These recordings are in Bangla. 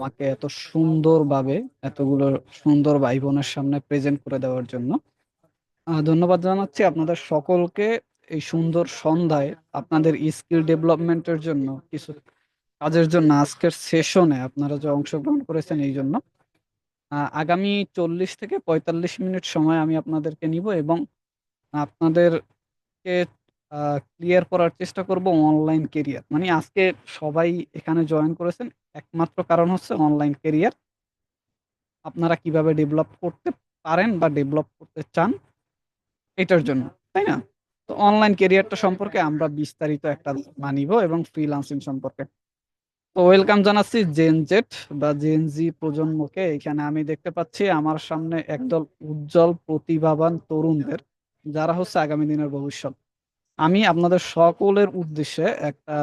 আমাকে এত সুন্দরভাবে এতগুলো সুন্দর ভাই বোনের সামনে প্রেজেন্ট করে দেওয়ার জন্য ধন্যবাদ জানাচ্ছি আপনাদের সকলকে। এই সুন্দর সন্ধ্যায় আপনাদের স্কিল ডেভেলপমেন্টের জন্য কিছু কাজের জন্য আজকের সেশনে আপনারা যে অংশগ্রহণ করেছেন এই জন্য আগামী 40 থেকে 45 মিনিট সময় আমি আপনাদেরকে নিব এবং আপনাদেরকে ক্লিয়ার করার চেষ্টা করব অনলাইন কেরিয়ার। মানে আজকে সবাই এখানে জয়েন করেছেন একমাত্র কারণ হচ্ছে অনলাইন কেরিয়ার। আপনারা কিভাবে ডেভেলপ করতে পারেন বা ডেভেলপ করতে চান এটার জন্য, তাই না? তো অনলাইন কেরিয়ারটা সম্পর্কে আমরা বিস্তারিত একটা মানিব এবং ফ্রিল্যান্সিং সম্পর্কে। তো ওয়েলকাম জানাচ্ছি জেন জেড বা জেন জি প্রজন্মকে। এখানে আমি দেখতে পাচ্ছি আমার সামনে একদল উজ্জ্বল প্রতিভাবান তরুণদের, যারা হচ্ছে আগামী দিনের ভবিষ্যৎ। আমি আপনাদের সকলের উদ্দেশ্যে একটা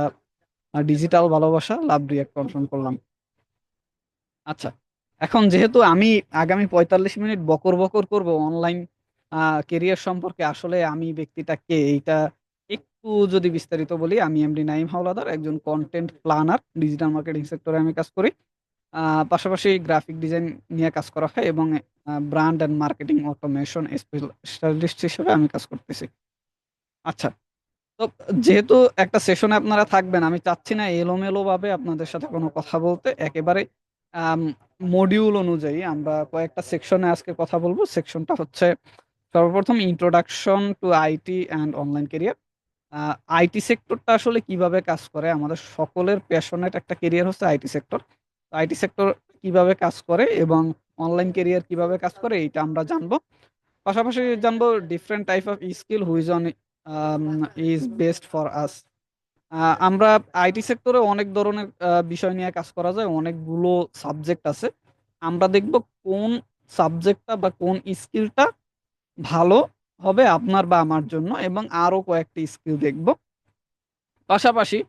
ডিজিটাল ভালোবাসা লাভ রিয়াক্ট কনফার্ম করলাম। আচ্ছা, এখন যেহেতু আমি আগামী 45 মিনিট বকর বকর করব অনলাইন কেরিয়ার সম্পর্কে, আসলে আমি ব্যক্তিটা কে এইটা একটু যদি বিস্তারিত বলি, আমি এমডি নাইম হাওলাদার, একজন কন্টেন্ট প্ল্যানার, ডিজিটাল মার্কেটিং সেক্টরে আমি কাজ করি। পাশাপাশি গ্রাফিক ডিজাইন নিয়ে কাজ করা হয় এবং brand and marketing automation specialist হিসেবে আমি কাজ করতেছি। আচ্ছা, তো যেহেতু একটা সেশনে আপনারা থাকবেন, আমি চাচ্ছি না এলোমেলো ভাবে আপনাদের সাথে কোনো কথা বলতে। একেবারে মডিউল অনুযায়ী আমরা কয়েকটা সেকশনে আজকে কথা বলবো। সেকশনটা হচ্ছে সর্বপ্রথম introduction to IT and online career. IT সেক্টরটা আসলে কিভাবে কাজ করে, আমাদের সকলের প্যাশনেট একটা কেরিয়ার হচ্ছে আইটি সেক্টর। আইটি সেক্টর কিভাবে কাজ করে এবং অনলাইন কেরিয়ার কিভাবে কাজ করে এইটা আমরা জানবো। পাশাপাশি জানবো different type of skill which one is best for us. আমরা আইটি সেক্টরে অনেক ধরনের বিষয় নিয়ে কাজ করা যায়, অনেকগুলো সাবজেক্ট আছে। আমরা দেখব কোন সাবজেক্টটা বা কোন স্কিলটা ভালো হবে আপনার বা আমার জন্য, এবং আরো কয়েকটি স্কিল দেখব। পাশাপাশি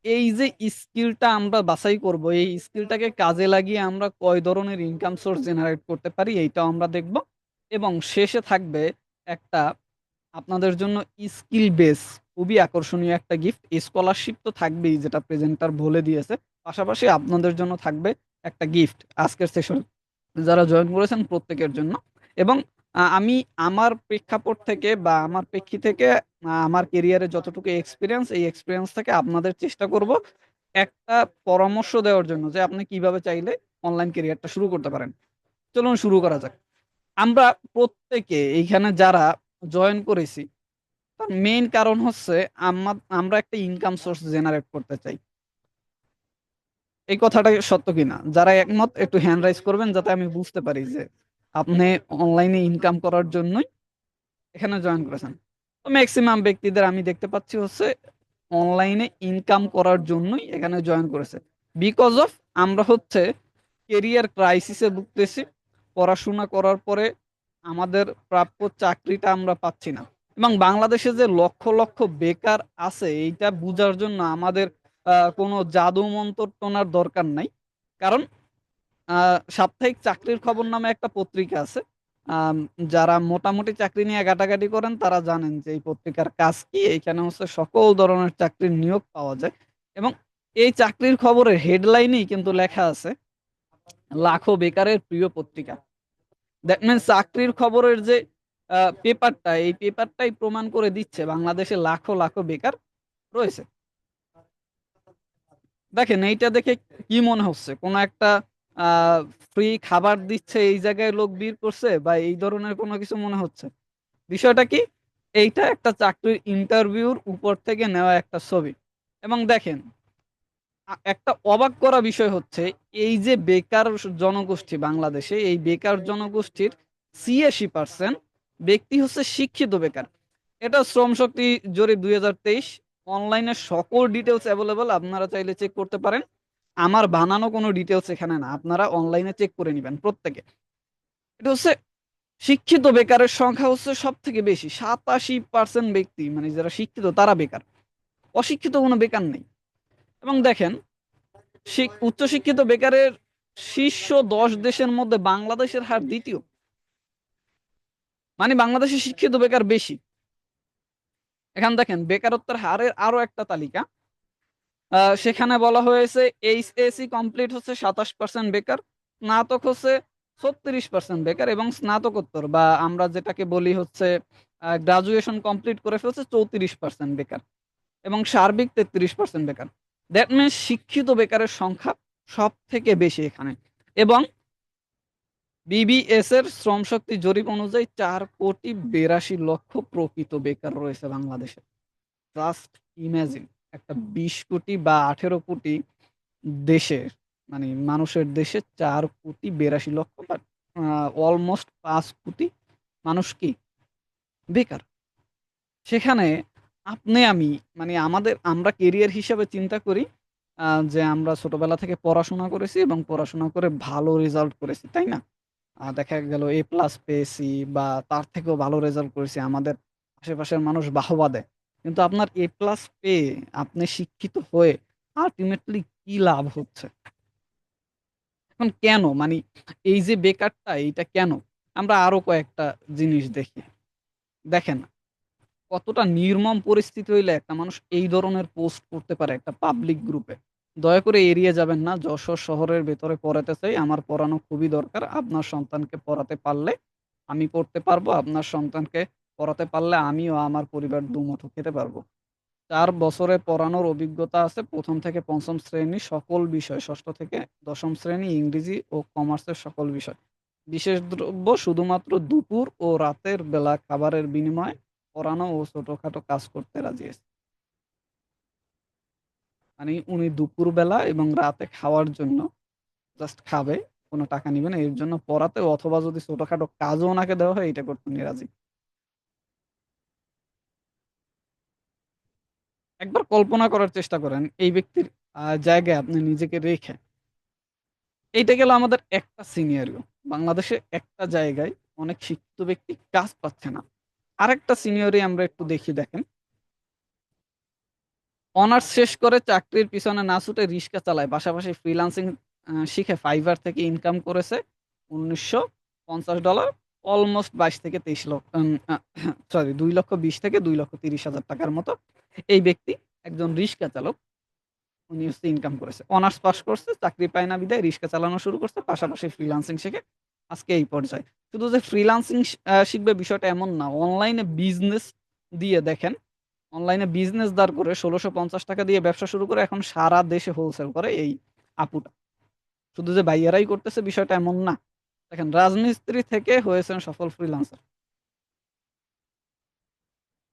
এই যে স্কিলটা আমরা বাছাই করব, এই স্কিলটাকে কাজে লাগিয়ে আমরা কয় ধরনের ইনকাম সোর্স জেনারেট করতে পারি এইটাও আমরা দেখব। এবং শেষে থাকবে একটা আপনাদের জন্য স্কিল বেস খুবই আকর্ষণীয় একটা গিফট। স্কলারশিপ তো থাকবেই, যেটা প্রেজেন্টার বলে দিয়েছে। পাশাপাশি আপনাদের জন্য থাকবে একটা গিফট আজকের সেশন যারা জয়েন করেছেন প্রত্যেকের জন্য। এবং আমি আমার প্রেক্ষাপট থেকে বা আমার প্রেক্ষী থেকে আমার কেরিয়ারে যতটুকু এক্সপিরিয়েন্স, এই এক্সপিরিয়েন্স থেকে আপনাদের চেষ্টা করব একটা পরামর্শ দেওয়ার জন্য যে আপনি কিভাবে চাইলে অনলাইন কেরিয়ারটা শুরু করতে পারেন। চলুন শুরু করা যাক। আমরা প্রত্যেকে এইখানে যারা জয়েন করেছি, তার মেইন কারণ হচ্ছে আমরা একটা ইনকাম সোর্স জেনারেট করতে চাই। এই কথাটা সত্য কিনা? যারা একমত একটু হ্যান্ড রাইজ করবেন, যাতে আমি বুঝতে পারি যে আপনি অনলাইনে ইনকাম করার জন্যই এখানে জয়েন করেছেন। তো ম্যাক্সিমাম ব্যক্তিদের আমি দেখতে পাচ্ছি হচ্ছে অনলাইনে ইনকাম করার জন্যই এখানে জয়েন করেছে। বিকজ অফ আমরা হচ্ছে কেরিয়ার ক্রাইসিসে ভুগতেছি। পড়াশোনা করার পরে আমাদের প্রাপ্য চাকরিটা আমরা পাচ্ছি না। এবং বাংলাদেশে যে লক্ষ লক্ষ বেকার আছে এইটা বুঝার জন্য আমাদের কোনো জাদু মন্তর টোনার দরকার নাই। কারণ সাপ্তাহিক চাকরির খবর নামে একটা পত্রিকা আছে। আম, যারা মোটামুটি চাকরি নিয়ে ঘাটাঘাটি করেন তারা জানেন যে এই পত্রিকার কাজ কি। এইখানে হচ্ছে সকল ধরনের চাকরির নিয়োগ পাওয়া যায়। এবং এই চাকরির খবরের হেডলাইনেই কিন্তু লেখা আছে লাখো বেকারের প্রিয় পত্রিকা। দ্যাট মিনস চাকরির খবরের যে পেপারটা, এই পেপারটাই প্রমাণ করে দিচ্ছে বাংলাদেশে লাখো লাখো বেকার রয়েছে। দেখেন এইটা দেখে কি মনে হচ্ছে, কোন একটা ফ্রি খাবার দিচ্ছে এই জায়গায় লোক ভিড় করছে বা এই ধরনের কোনো কিছু মনে হচ্ছে? বিষয়টা কি? এইটা একটা চাকরির ইন্টারভিউর উপর থেকে নেওয়া একটা ছবি। এবং দেখেন একটা অবাক করা বিষয় হচ্ছে, এই যে বেকার জনগোষ্ঠী বাংলাদেশে, এই বেকার জনগোষ্ঠীর ৮৬% ব্যক্তি হচ্ছে শিক্ষিত বেকার। এটা শ্রম শক্তি জরিপ ২০২৩। অনলাইনে সকল ডিটেলস অ্যাভেলেবল, আপনারা চাইলে চেক করতে পারেন। আমার বানানো কোনো ডিটেলস এখানে না, আপনারা অনলাইনে চেক করে নেবেন প্রত্যেকে। এটা হচ্ছে শিক্ষিত বেকারের সংখ্যা হচ্ছে সব থেকে বেশি, ৮৭% ব্যক্তি মানে যারা শিক্ষিত তারা বেকার। অশিক্ষিত কোনো বেকার নেই। এবং দেখেন উচ্চশিক্ষিত বেকারের শীর্ষ ১০ দেশের মধ্যে বাংলাদেশের হার দ্বিতীয়। মানে বাংলাদেশে শিক্ষিত বেকার বেশি। এখন দেখেন বেকারত্বের হারের আরো একটা তালিকা। সেখানে বলা হয়েছে এইচএসসি কমপ্লিট হচ্ছে 27% বেকার, স্নাতক হচ্ছে 36% বেকার এবং স্নাতকোত্তর বা আমরা যেটাকে বলি হচ্ছে গ্রাজুয়েশন কমপ্লিট করে ফেলছে 34% বেকার এবং সার্বিক 33% বেকার। দ্যাট মিনস শিক্ষিত বেকারের সংখ্যা সব থেকে বেশি এখানে। এবং বিবিএস এর শ্রমশক্তি জরিপ অনুযায়ী 4,82,00,000 প্রকৃত বেকার রয়েছে বাংলাদেশে। জাস্ট ইমাজিন, একটা 20 কোটি বা 18 কোটি দেশে, মানে মানুষের দেশে 4,82,00,000 বা অলমোস্ট 5 কোটি মানুষ কি বেকার। সেখানে আপনি আমি, মানে আমরা কেরিয়ার হিসাবে চিন্তা করি যে আমরা ছোটবেলা থেকে পড়াশোনা করেছি এবং পড়াশোনা করে ভালো রেজাল্ট করেছি, তাই না? দেখা গেল এ প্লাস পেয়েছি বা তার থেকেও ভালো রেজাল্ট করেছি। আমাদের আশেপাশের মানুষ বাহবা দেয়। কিন্তু আপনার এ প্লাস পেয়ে আপনি শিক্ষিত হয়ে আল্টিমেটলি কি লাভ হচ্ছে? এখন কেন? মানে এই যে বেকারটা এইটা কেন? আমরা আরো কয়েকটা জিনিস দেখি। দেখেন কতটা নির্মম পরিস্থিতি হইলে একটা মানুষ এই ধরনের পোস্ট করতে পারে একটা পাবলিক গ্রুপে। দয়া করে এড়িয়ে যাবেন না। যশোর শহরের ভেতরে পড়াতে চাই। আমার পড়ানো খুবই দরকার। আপনার সন্তানকে পড়াতে পারলে আমি পড়তে পারবো। আপনার সন্তানকে পড়াতে পারলে আমিও আমার পরিবার দুমুঠো খেতে পারবো। ৪ বছরে পড়ানোর অভিজ্ঞতা আছে ১ম থেকে ৫ম শ্রেণী সকল বিষয়, ৬ষ্ঠ থেকে ১০ম শ্রেণী ইংরেজি ও কমার্সের সকল বিষয়। বিশেষ দ্রব্য শুধুমাত্র দুপুর ও রাতের বেলা খাবারের বিনিময়ে পড়ানো ও ছোটখাটো কাজ করতে রাজি আছে। মানে উনি দুপুরবেলা এবং রাতে খাওয়ার জন্য জাস্ট খাবে, কোনো টাকা নিবে না। এর জন্য পড়াতে অথবা যদি ছোটখাটো কাজও ওনাকে দেওয়া হয় এটা করতে উনি রাজি। একবার কল্পনা করার চেষ্টা করেন এই ব্যক্তির জায়গায় আপনি নিজেকে রেখে। এইটা গেল আমাদের একটা সিনারিও। বাংলাদেশে একটা জায়গায় অনেক শিক্ষিত ব্যক্তি কাজ পাচ্ছে না। আরেকটা সিনারিও আমরা একটু দেখি দেখেন। অনার্স শেষ করে চাকরির পিছনে না ছুটে রিক্সা চালায়। পাশাপাশি ফ্রিল্যান্সিং শিখে ফাইবার থেকে ইনকাম করেছে $১৯৫০, অলমোস্ট ২২ থেকে ২৩ লক্ষ সরি ৳২,২০,০০০ থেকে ৳২,৩০,০০০ মতো। এই ব্যক্তি একজন রিক্সা চালক। উনি হচ্ছে ইনকাম করেছে। অনার্স পাস করছে, চাকরি পায় না বিধায় রিক্সা চালানো শুরু করছে। পাশাপাশি ফ্রিল্যান্সিং শিখে আজকে এই পর্যায়ে। শুধু যে ফ্রিল্যান্সিং শিখবে বিষয়টা এমন না। অনলাইনে বিজনেস দিয়ে দেখেন, অনলাইনে বিজনেস দাঁড় করে ৳১৬৫০ দিয়ে ব্যবসা শুরু করে এখন সারা দেশে হোলসেল করে এই আপুটা। শুধু যে ভাইয়ারাই করতেছে বিষয়টা এমন না। দেখেন রাজমিস্ত্রি থেকে হয়েছেন সফল ফ্রিল্যান্সার।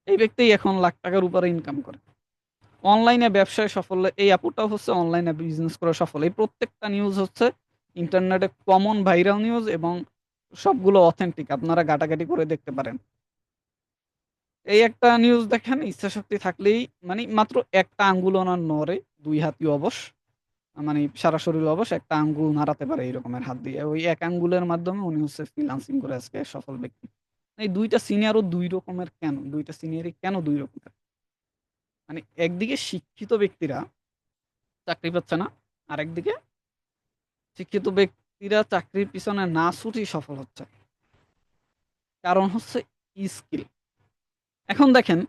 এই ব্যক্তিই এখন লাখ টাকার উপরে ইনকাম করে। অনলাইনে ব্যবসায় সফল এই আপুটাও হচ্ছে অনলাইনে বিজনেস করে সফল। এই প্রত্যেকটা নিউজ হচ্ছে ইন্টারনেটে কমন ভাইরাল নিউজ এবং সবগুলো অথেন্টিক। আপনারা ঘাটাঘাটি করে দেখতে পারেন। এই একটা নিউজ দেখেন, ইচ্ছাশক্তি থাকলেই মানে মাত্র একটা আঙ্গুল ওনার নড়ে, ২ হাতই অবশ। মানে সারা শরীর অবশ, একটা আঙ্গুল নাড়াতে পারে এই রকমের হাত দিয়ে। ওই এক আঙ্গুলের মাধ্যমে উনি হচ্ছে ফ্রিল্যান্সিং করে আজকে সফল ব্যক্তি। এই ২ টা সিনিয়রও ২ রকমের কেন? ২ টা সিনিয়রই কেন ২ রকমের? মানে একদিকে শিক্ষিত ব্যক্তিরা চাকরি পাচ্ছে না, আরেকদিকে শিক্ষিত ব্যক্তিরা চাকরির পিছনে না ছুটেই সফল হচ্ছে। কারণ হচ্ছে স্কিল। এখন দেখেন,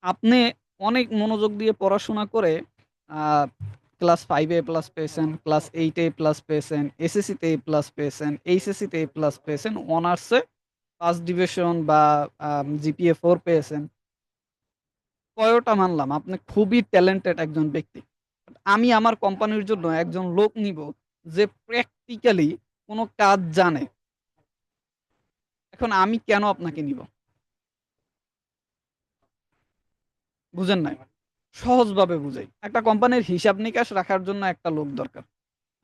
আপনি অনেক মনোযোগ দিয়ে পড়াশোনা করে আ ক্লাস ৫ এ প্লাস পেয়েছেন, ক্লাস ৮ এ প্লাস পেয়েছেন, এসএসসি তে এ প্লাস পেয়েছেন, এইচএসসি তে এ প্লাস পেয়েছেন, অনার্সে ফার্স্ট ডিভিশন বা জিপিএ ৪ পেয়েছেন। কয়টা মানলাম আপনি খুবই ট্যালেন্টেড একজন ব্যক্তি। আমি আমার কোম্পানির জন্য একজন লোক নিব যে প্র্যাকটিক্যালি কোন কাজ জানে। এখন আমি কেন আপনাকে নিব? বুঝেন নাই? সহজভাবে বুঝাই। একটা কোম্পানির হিসাব নিকাশ রাখার জন্য একটা লোক দরকার।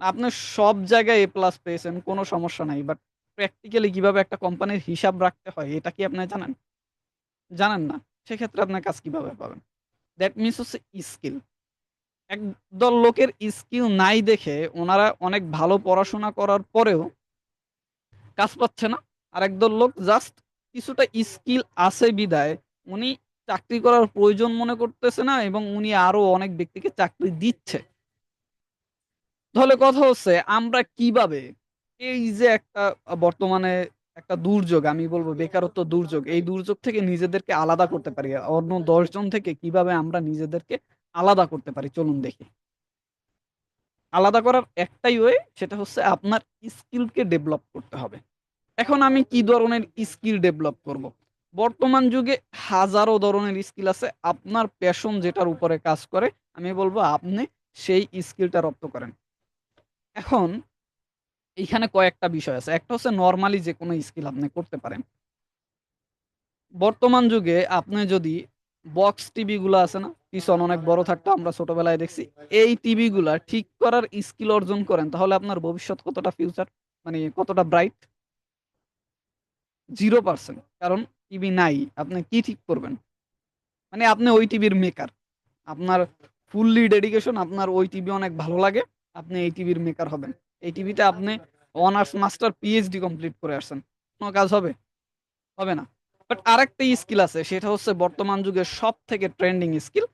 আপনি সব জায়গায় এ প্লাস পেয়েছেন, কোন সমস্যা নাই। বাট প্র্যাকটিক্যালি কিভাবে একটা কোম্পানির হিসাব রাখতে হয় এটা কি আপনি জানেন? জানেন না। সেক্ষেত্রে আপনার কাজ কিভাবে পাবেন? দ্যাট মিনস হচ্ছে স্কিল। একদল লোকের স্কিল নাই দেখে উনারা অনেক ভালো পড়াশোনা করার পরেও কাজ পাচ্ছে না। আরেকদল লোক জাস্ট কিছুটা স্কিল আছে বিধায় উনি চাকরি করার প্রয়োজন মনে করতেছে না এবং উনি আরো অনেক ব্যক্তিকে চাকরি দিচ্ছে। তাহলে কথা হচ্ছে আমরা কিভাবে এই যে একটা বর্তমানে একটা দুর্যোগ, আমি বলব বেকারত্ব দুর্যোগ, এই দুর্যোগ থেকে নিজেদেরকে আলাদা করতে পারি। অন্য ১০ জন থেকে কিভাবে আমরা নিজেদেরকে আলাদা করতে পারি চলুন দেখি। আলাদা করার একটাই ওয়ে, সেটা হচ্ছে আপনার স্কিলকে ডেভেলপ করতে হবে। এখন আমি কি ধরনের স্কিল ডেভেলপ করব? বর্তমান যুগে হাজারো ধরনের স্কিল আছে। আপনার প্যাশন যেটার উপরে কাজ করে, আমি বলব আপনি সেই স্কিলটা রপ্ত করেন। এখন এইখানে কয়েকটা বিষয় আছে। একটা হচ্ছে নরমালি যেকোনো স্কিল আপনি করতে পারেন। বর্তমান যুগে আপনি যদি বক্স টিভি গুলা আছে না? পিছন অনেক বড় থাকতো আমরা ছোটবেলায় দেখছি। এই টিভি গুলা ঠিক করার স্কিল অর্জন করেন, তাহলে আপনার ভবিষ্যৎ কতটা ফিউচার মানে কতটা ব্রাইট? 0%। কারণ টিভি নাই। আপনি কি ঠিক করবেন? মানে আপনি ওই টিভির মেকার। আপনার ফুললি ডেডিকেশন, আপনার ওই টিভি অনেক ভালো লাগে। আপনি এই টিভির মেকার হবেন। এই টিভিতে আপনি অনার্স, মাস্টার, পিএইচডি কমপ্লিট করে আসছেন। কোন কাজ হবে? হবে না। বাট আরেকটা স্কিল আছে, সেটা হচ্ছে বর্তমান যুগের সবথেকে ট্রেন্ডিং স্কিল।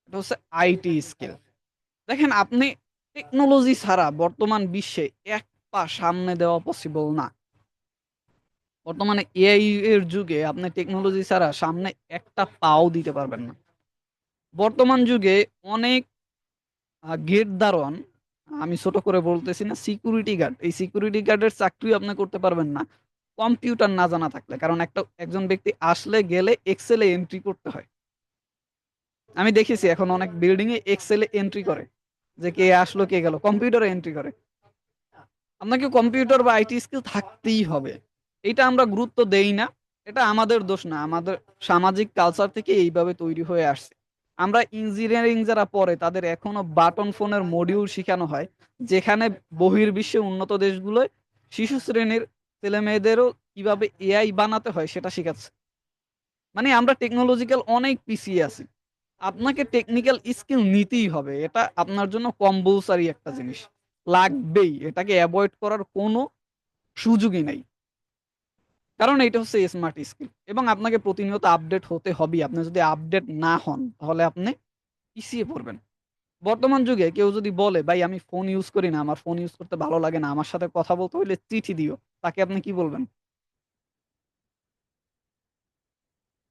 এটা হচ্ছে আইটি স্কিল। দেখেন আপনি টেকনোলজি ছাড়া বর্তমান বিশ্বে এক পা সামনে দেওয়া পসিবল না। বর্তমানে এআই এর যুগে আপনি টেকনোলজি ছাড়া সামনে একটা পাও দিতে পারবেন না। বর্তমান যুগে অনেক গেট দারোয়ান, আমি ছোট করে বলতেছি না, সিকিউরিটি গার্ড, এই সিকিউরিটি গার্ডের চাকরিও আপনি করতে পারবেন না কম্পিউটার না জানা থাকলে। কারণ একজন ব্যক্তি আসলে গেলে এক্সেলে এন্ট্রি করতে হয়। আমি দেখেছি এখন অনেক বিল্ডিং এ এক্সেলে এন্ট্রি করে, যে কে আসলো কে গেল কম্পিউটারে এন্ট্রি করে। আপনাকে কম্পিউটার বা আইটি স্কিল থাকতেই হবে। এটা আমরা গুরুত্ব দেই না। এটা আমাদের দোষ না, আমাদের সামাজিক কালচার থেকে এইভাবে তৈরি হয়ে আসছে। আমরা ইঞ্জিনিয়ারিং যারা পড়ে তাদের এখনো বাটন ফোনের মডিউল শিখানো হয়, যেখানে বহির্বিশ্বে উন্নত দেশগুলোয় শিশু শ্রেণীর ছেলে মেয়েদেরও কিভাবে এআই বানাতে হয় সেটা শিখাচ্ছে। মানে আমরা টেকনোলজিক্যাল অনেক পিছিয়ে আছি। আপনাকে টেকনিক্যাল স্কিল নিতেই হবে। এটা আপনার জন্য কম্পালসারি একটা জিনিস। লাগবেই। এটাকে এভয়েড করার কোনো সুযোগই নাই। কারণ এইটা হচ্ছে স্মার্ট স্কিল এবং আপনাকে প্রতিনিয়ত আপডেট হতে হবেই। আপনি যদি আপডেট না হন তাহলে আপনি পিছিয়ে পড়বেন। বর্তমান যুগে কেউ যদি বলে, "ভাই আমি ফোন ইউজ করি না, আমার ফোন ইউজ করতে ভালো লাগে না, আমার সাথে কথা বলতে হইলে চিঠি দিও।" তাকে আপনি কি বলবেন?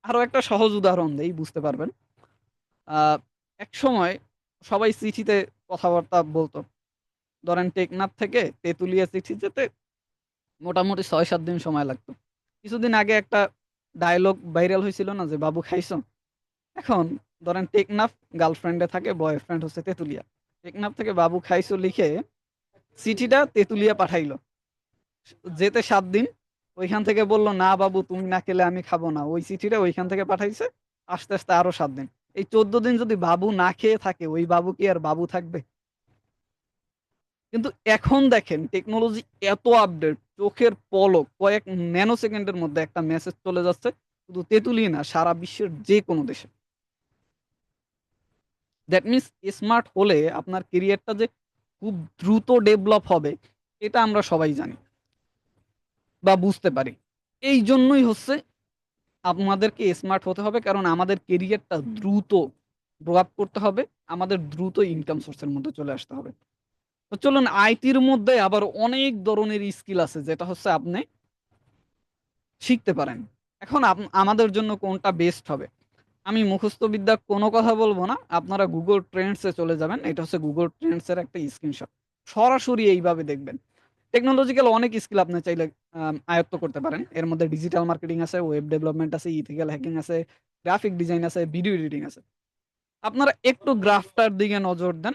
আরো একটা সহজ উদাহরণ দেই, বুঝতে পারবেন। আ একসময় সবাই চিঠিতে কথাবার্তা বলত। ধরেন টেকনাফ থেকে তেঁতুলিয়া চিঠি যেতে মোটামুটি ৬-৭ দিন সময় লাগতো। কিছুদিন আগে একটা ডায়ালগ ভাইরাল হইছিল না যে, "বাবু খাইছো?" এখন ধরেন টেকনাফ গার্লফ্রেন্ড এ থাকে, বয়ফ্রেন্ড হচ্ছে তেঁতুলিয়া। টেকনাফ থেকে বাবু খাইছো লিখে চিঠিটা তেঁতুলিয়া পাঠাইলো। যেতে ৭ দিন। ওইখান থেকে বলল, "না বাবু তুমি না খেলে আমি খাবো না।" ওই চিঠিটা ওইখান থেকে পাঠাইছে। আস্তে, আস্তে আরো ৭ দিন। এই ১৪ দিন যদি বাবু না খেয়ে থাকে, ওই বাবু কি আর বাবু থাকবে? কিন্তু এখন দেখেন টেকনোলজি এত আপডেট, চোখের পলক কয়েক ন্যানো সেকেন্ডের মধ্যে একটা মেসেজ চলে যাচ্ছে। শুধু তেঁতুলিয়া না, সারা বিশ্বের যেকোনো দেশে। দ্যাট মিনস স্মার্ট হলে আপনার ক্যারিয়ারটা যে খুব দ্রুত ডেভেলপ হবে, এটা আমরা সবাই জানি বা বুঝতে পারি। এইজন্যই হচ্ছে আমাদেরকে স্মার্ট হতে হবে, কারণ আমাদের ক্যারিয়ারটা দ্রুত গ্রো আপ করতে হবে। আমাদের দ্রুত ইনকাম সোর্স এর মধ্যে চলে আসতে হবে। তো চলুন, আইটির মধ্যে আবার অনেক ধরনের স্কিল আছে যেটা হচ্ছে আপনি শিখতে পারেন। এখন আমাদের জন্য কোনটা বেস্ট হবে? আমি মুখস্থ বিদ্যা কোনো কথা বলব না। আপনারা Google Trends এ চলে যাবেন। এটা হচ্ছে Google Trends এর একটা স্ক্রিনশট। সরাসরি এইভাবে দেখবেন। টেকনোলজিক্যাল অনেক স্কিল আপনি চাইলে আয়ত্ত করতে পারেন। এর মধ্যে ডিজিটাল মার্কেটিং আছে, ওয়েব ডেভেলপমেন্ট আছে, ইথিক্যাল হ্যাকিং আছে, গ্রাফিক ডিজাইন আছে, ভিডিও এডিটিং আছে। আপনারা একটু গ্রাফটার দিকে নজর দেন।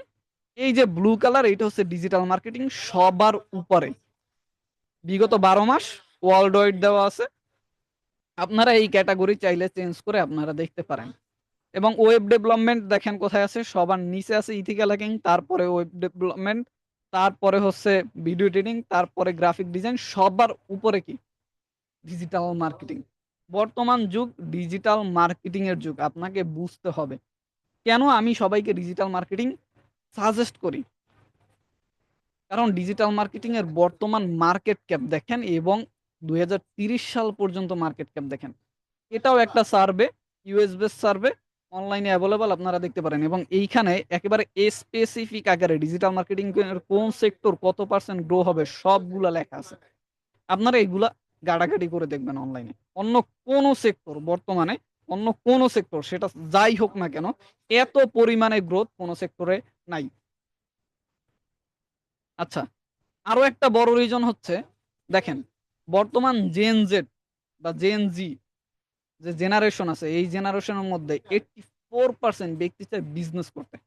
এই যে ব্লু কালার, এইটা হচ্ছে ডিজিটাল মার্কেটিং সবার উপরে। বিগত ১২ মাস ওয়ার্লড ওয়াইড দেওয়া আছে। আপনারা এই ক্যাটেগরি চাইলে চেঞ্জ করে আপনারা দেখতে পারেন। এবং ওয়েব ডেভেলপমেন্ট দেখেন কোথায় আছে? সবার নিচে আছে ইথিক্যাল হ্যাকিং, তারপরে ওয়েব ডেভেলপমেন্ট, তারপরে হচ্ছে ভিডিও এডিটিং, তারপরে গ্রাফিক ডিজাইন, সবার উপরে কি? Digital marketing. বর্তমান যুগ ডিজিটাল মার্কেটিং এর যুগ। আপনাকে বুঝতে হবে। কেন আমি সবাইকে ডিজিটাল মার্কেটিং সাজেস্ট করি? কারণ ডিজিটাল মার্কেটিং এর বর্তমান মার্কেট ক্যাপ দেখেন এবং ২০৩০ সাল পর্যন্ত মার্কেট ক্যাপ দেখেন। এটাও একটা সার্ভে, ইউএস বেস সার্ভে, অনলাইনে এভেইলেবল, আপনারা দেখতে পারেন এবং এইখানে একেবারে স্পেসিফিক আকারে ডিজিটাল মার্কেটিং এর কোন সেক্টর কত পার্সেন্ট গ্রো হবে সবগুলা লেখা আছে। আপনারা এগুলা ঘাটাঘাটি করে দেখবেন অনলাইনে। অন্য কোন সেক্টর বর্তমানে, অন্য কোন সেক্টর সেটা যাই হোক না কেন, এত পরিমাণে গ্রোথ কোন সেক্টরে নাই। আচ্ছা, আরো একটা বড় রিজন হচ্ছে, দেখেন বর্তমান জেন জেড বা জেন জি যে জেনারেশন আছে, এই জেনারেশনের মধ্যে 84% ব্যক্তি চায় বিজনেস করতে,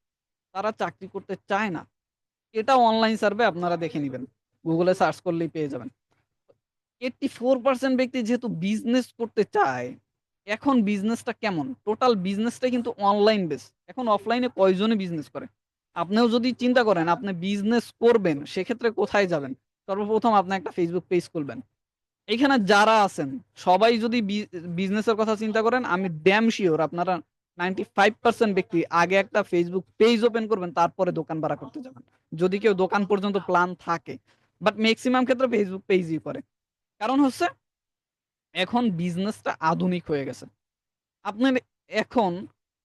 তারা চাকরি করতে চায় না। এটা অনলাইন সার্ভে আপনারা দেখে নিবেন, গুগলে সার্চ করলেই পেয়ে যাবেন। 84% ব্যক্তি যেহেতু বিজনেস করতে চায়, এখন বিজনেসটা কেমন, টোটাল বিজনেসটা কিন্তু অনলাইন বেস। এখন অফলাইনে কয়জনে বিজনেস করে? আপনিও যদি চিন্তা করেন আপনি বিজনেস করবেন, সেক্ষেত্রে কোথায় যাবেন? সর্বপ্রথম আপনি একটা ফেসবুক পেজ খুলবেন। এখানে যারা আছেন সবাই যদি বিজনেসের কথা চিন্তা করেন, আমি ড্যাম শিওর আপনারা 95% ব্যক্তি আগে একটা ফেসবুক পেজ ওপেন করবেন, তারপরে দোকান ভাড়া করতে যাবেন, যদি কেউ দোকান পর্যন্ত প্ল্যান থাকে। বাট ম্যাক্সিমাম ক্ষেত্রে ফেসবুক পেজই করে। কারণ হচ্ছে এখন বিজনেসটা আধুনিক হয়ে গেছে। আপনার এখন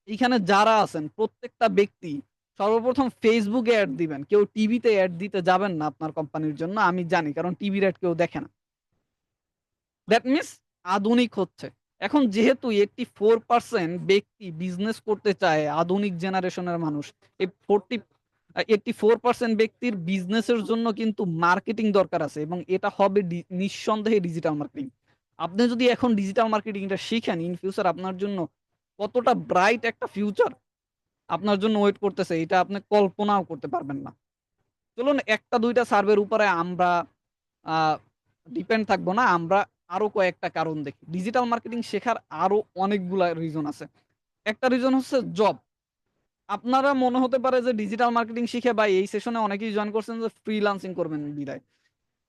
এখানে যারা আছেন প্রত্যেকটা ব্যক্তি সর্বপ্রথম ফেসবুকে অ্যাড দিবেন, কেউ টিভিতে অ্যাড দিতে যাবেন না আপনার কোম্পানির জন্য, আমি জানি, কারণ টিভির অ্যাড কেউ দেখে না। দ্যাট মিনস আধুনিক হচ্ছে। এখন যেহেতু 84% ব্যক্তি বিজনেস করতে চায়, আধুনিক জেনারেশনের মানুষ, এই 84% ব্যক্তির বিজনেসের জন্য কিন্তু মার্কেটিং দরকার আছে, এবং এটা হবে নিঃসন্দেহে ডিজিটাল মার্কেটিং। আপনি যদি এখন ডিজিটাল মার্কেটিংটা শিখেন, ইন ফিউচার আপনার জন্য কতটা ব্রাইট একটা ফিউচার আপনার জন্য ওয়েট করতেছে, এটা আপনি কল্পনাও করতে পারবেন না। চলুন একটা দুইটা সার্ভের উপরে আমরা ডিপেন্ড থাকবো না, আমরা আরো কয়েকটা কারণ দেখি। ডিজিটাল মার্কেটিং শেখার আরো অনেকগুলা রিজন আছে। একটা রিজন হচ্ছে জব। আপনারা মনে হতে পারে যে ডিজিটাল মার্কেটিং শিখে ভাই এই সেশনে অনেকেই জয়েন করছেন যে ফ্রিল্যান্সিং করবেন বিদায়।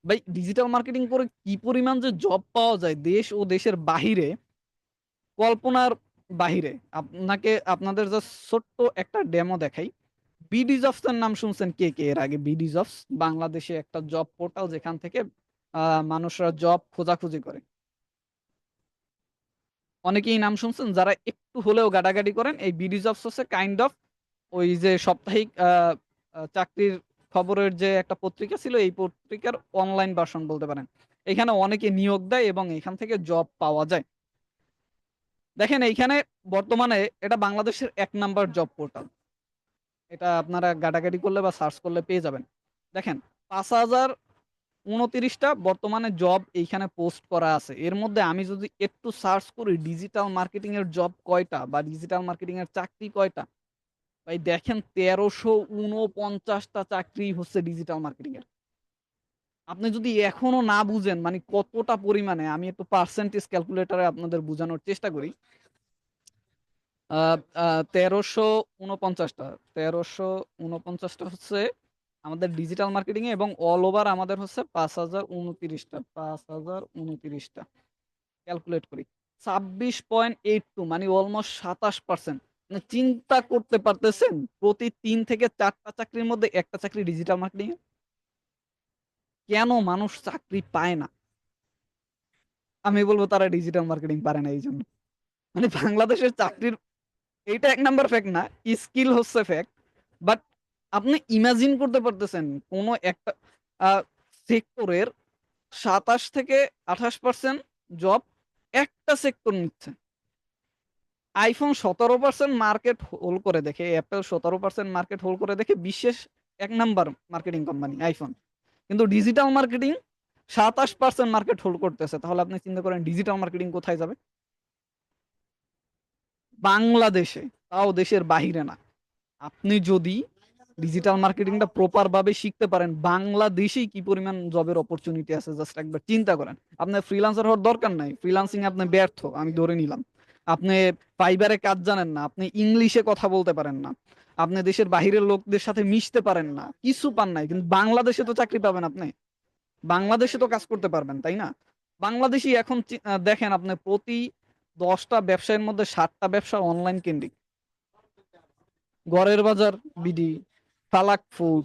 ভাই ডিজিটাল মার্কেটিং করে কি পরিমাণ যে জব পাওয়া যায় দেশ ও দেশের বাহিরে, কল্পনার বাহিরে। আপনাকে আপনাদের যে ছোট্ট একটা ডেমো দেখাই। বিডি জবস এর নাম শুনছেন কে কে এর আগে? বিডি জবস বাংলাদেশে একটা জব পোর্টাল, যেখান থেকে মানুষরা জব খোঁজাখুঁজি করে। অনেকেই নাম শুনছেন, যারা একটু হলেও গাটাগাটি করেন। এই বিডি জবস হচ্ছে কাইন্ড অফ ওই যে সাপ্তাহিক চাকরির খবরের যে একটা পত্রিকা ছিল, এই পত্রিকার অনলাইন ভার্সন বলতে পারেন। এখানে অনেকে নিয়োগ দেয় এবং এখান থেকে জব পাওয়া যায়। দেখেন এইখানে বর্তমানে এটা বাংলাদেশের 1 নাম্বার জব পোর্টাল। এটা আপনারা গাটাগাটি করলে বা সার্চ করলে পেয়ে যাবেন। দেখেন 5029টা বর্তমানে জব এইখানে পোস্ট করা আছে। এর মধ্যে আমি যদি একটু সার্চ করি ডিজিটাল মার্কেটিং এর জব কয়টা বা ডিজিটাল মার্কেটিং এর চাকরি কয়টা, ভাই দেখেন 1349টা চাকরি হচ্ছে ডিজিটাল মার্কেটিং এর। আপনি যদি এখনো না বুঝেন মানে কতটা পরিমাণে, আমি একটু পার্সেন্টেজ ক্যালকুলেটরে আপনাদের বোঝানোর চেষ্টা করি। 1349টা 1349টা হচ্ছে আমাদের ডিজিটাল মার্কেটিং এ, এবং অল ওভার আমাদের হচ্ছে 5029টা 5029টা। ক্যালকুলেট করি 26.82, মানে অলমোস্ট 27%। মানে চিন্তা করতে পারতেছেন, প্রতি 3 থেকে 4টা চাকরির মধ্যে একটা চাকরি ডিজিটাল মার্কেটিং এ। কেন মানুষ চাকরি পায় না? আমি বলবো তারা ডিজিটাল মার্কেটিং পারে না এই জন্য। মানে বাংলাদেশের চাকরির, এইটা 1 নাম্বার ফ্যাক্ট না, স্কিল হচ্ছে ফ্যাক্ট। বাট আপনি ইমাজিন করতে পারতেছেন কোন একটা সেক্টরের 27 থেকে 28% জব একটা সেক্টর নিচ্ছে। আইফোন 17% মার্কেট হোল্ড করে দেখে, অ্যাপেল 17% মার্কেট হোল্ড করে দেখে, বিশ্বের 1 নাম্বার মার্কেটিং কোম্পানি আইফোন। কিন্তু ডিজিটাল মার্কেটিং 27% মার্কেট হোল্ড করতেছে। তাহলে আপনি চিন্তা করেন ডিজিটাল মার্কেটিং কোথায় যাবে? বাংলাদেশে, তাও দেশের বাহিরে না। আপনি যদি ডিজিটাল মার্কেটিংটা প্রপার ভাবে শিখতে পারেন, বাংলাদেশেই কি পরিমাণ জবের অপরচুনিটি আছে জাস্ট একবার চিন্তা করেন। আপনার ফ্রিল্যান্সার হওয়ার দরকার নাই, ফ্রিল্যান্সিং আপনি ব্যর্থ আমি ধরে নিলাম। আপনি ফাইবারে কাজ জানেন না, আপনি ইংলিশে কথা বলতে পারেন না, আপনি দেশের বাহিরের লোকদের সাথে মিশতে পারেন না, কিছু পান নাই, কিন্তু বাংলাদেশে তো চাকরি পাবেন আপনি, বাংলাদেশে তো কাজ করতে পারবেন, তাই না? বাংলাদেশি এখন দেখেন আপনি প্রতি 10টা ব্যবসায়ের মধ্যে 7টা ব্যবসা অনলাইন কেন্দ্রিক। ঘরের বাজার বিডি, ফালাক ফুড,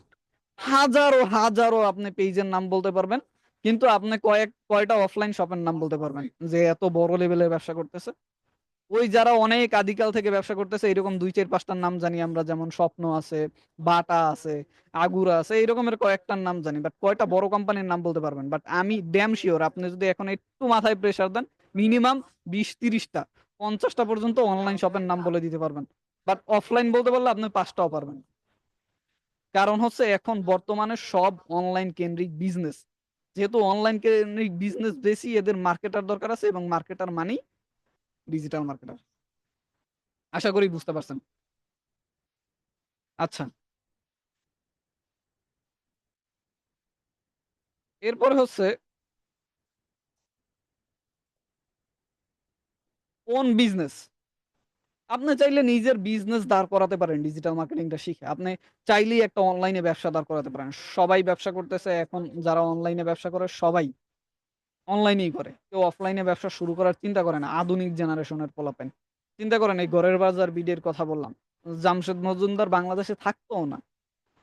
হাজারো হাজারো আপনি পেজের নাম বলতে পারবেন, কিন্তু আপনি কয়টা অফলাইন শপের নাম বলতে পারবেন যে এত বড় লেভেলের ব্যবসা করতেছে? ওই যারা অনেক আদিকাল থেকে ব্যবসা করতেছে এরকম 2 4 5টার নাম জানি আমরা, যেমন স্বপ্ন আছে, বাটা আছে, আগুরা আছে, এইরকমের কয়েকটার নাম জানি, বাট কয়টা বড় কোম্পানির নাম বলতে পারবেন? বাট আমি ড্যাম শিওর আপনি যদি এখন একটু মাথায় প্রেসার দেন, মিনিমাম 20 30টা 50টা পর্যন্ত অনলাইন শপের নাম বলে দিতে পারবেন। বাট অফলাইন বলতে পারলে আপনি 5টাও পারবেন। কারণ হচ্ছে এখন বর্তমানে সব অনলাইন কেন্দ্রিক বিজনেস। যেহেতু অনলাইন কেন্দ্রিক বিজনেস বেশি, এদের মার্কেটার দরকার আছে এবং মার্কেটার মানেই ডিজিটাল মার্কেটার। আশা করি বুঝতে পারছেন। আচ্ছা, এরপরে হচ্ছে কোন বিজনেস। আপনি চাইলে নিজের বিজনেস দাঁড় করাতে পারেন ডিজিটাল মার্কেটিংটা শিখে। আপনি চাইলেই একটা অনলাইনে ব্যবসা দাঁড় করাতে পারেন। সবাই ব্যবসা করতেছে এখন, যারা অনলাইনে ব্যবসা করে সবাই অনলাইনেই করে। কেউ অফলাইনে ব্যবসা শুরু করার চিন্তা করে না। আধুনিক জেনারেশনের পোলাপান। চিন্তা করেন এই ঘরের বাজার বিডের কথা বললাম। জামশেদ মজুমদার বাংলাদেশে থাকতোও না।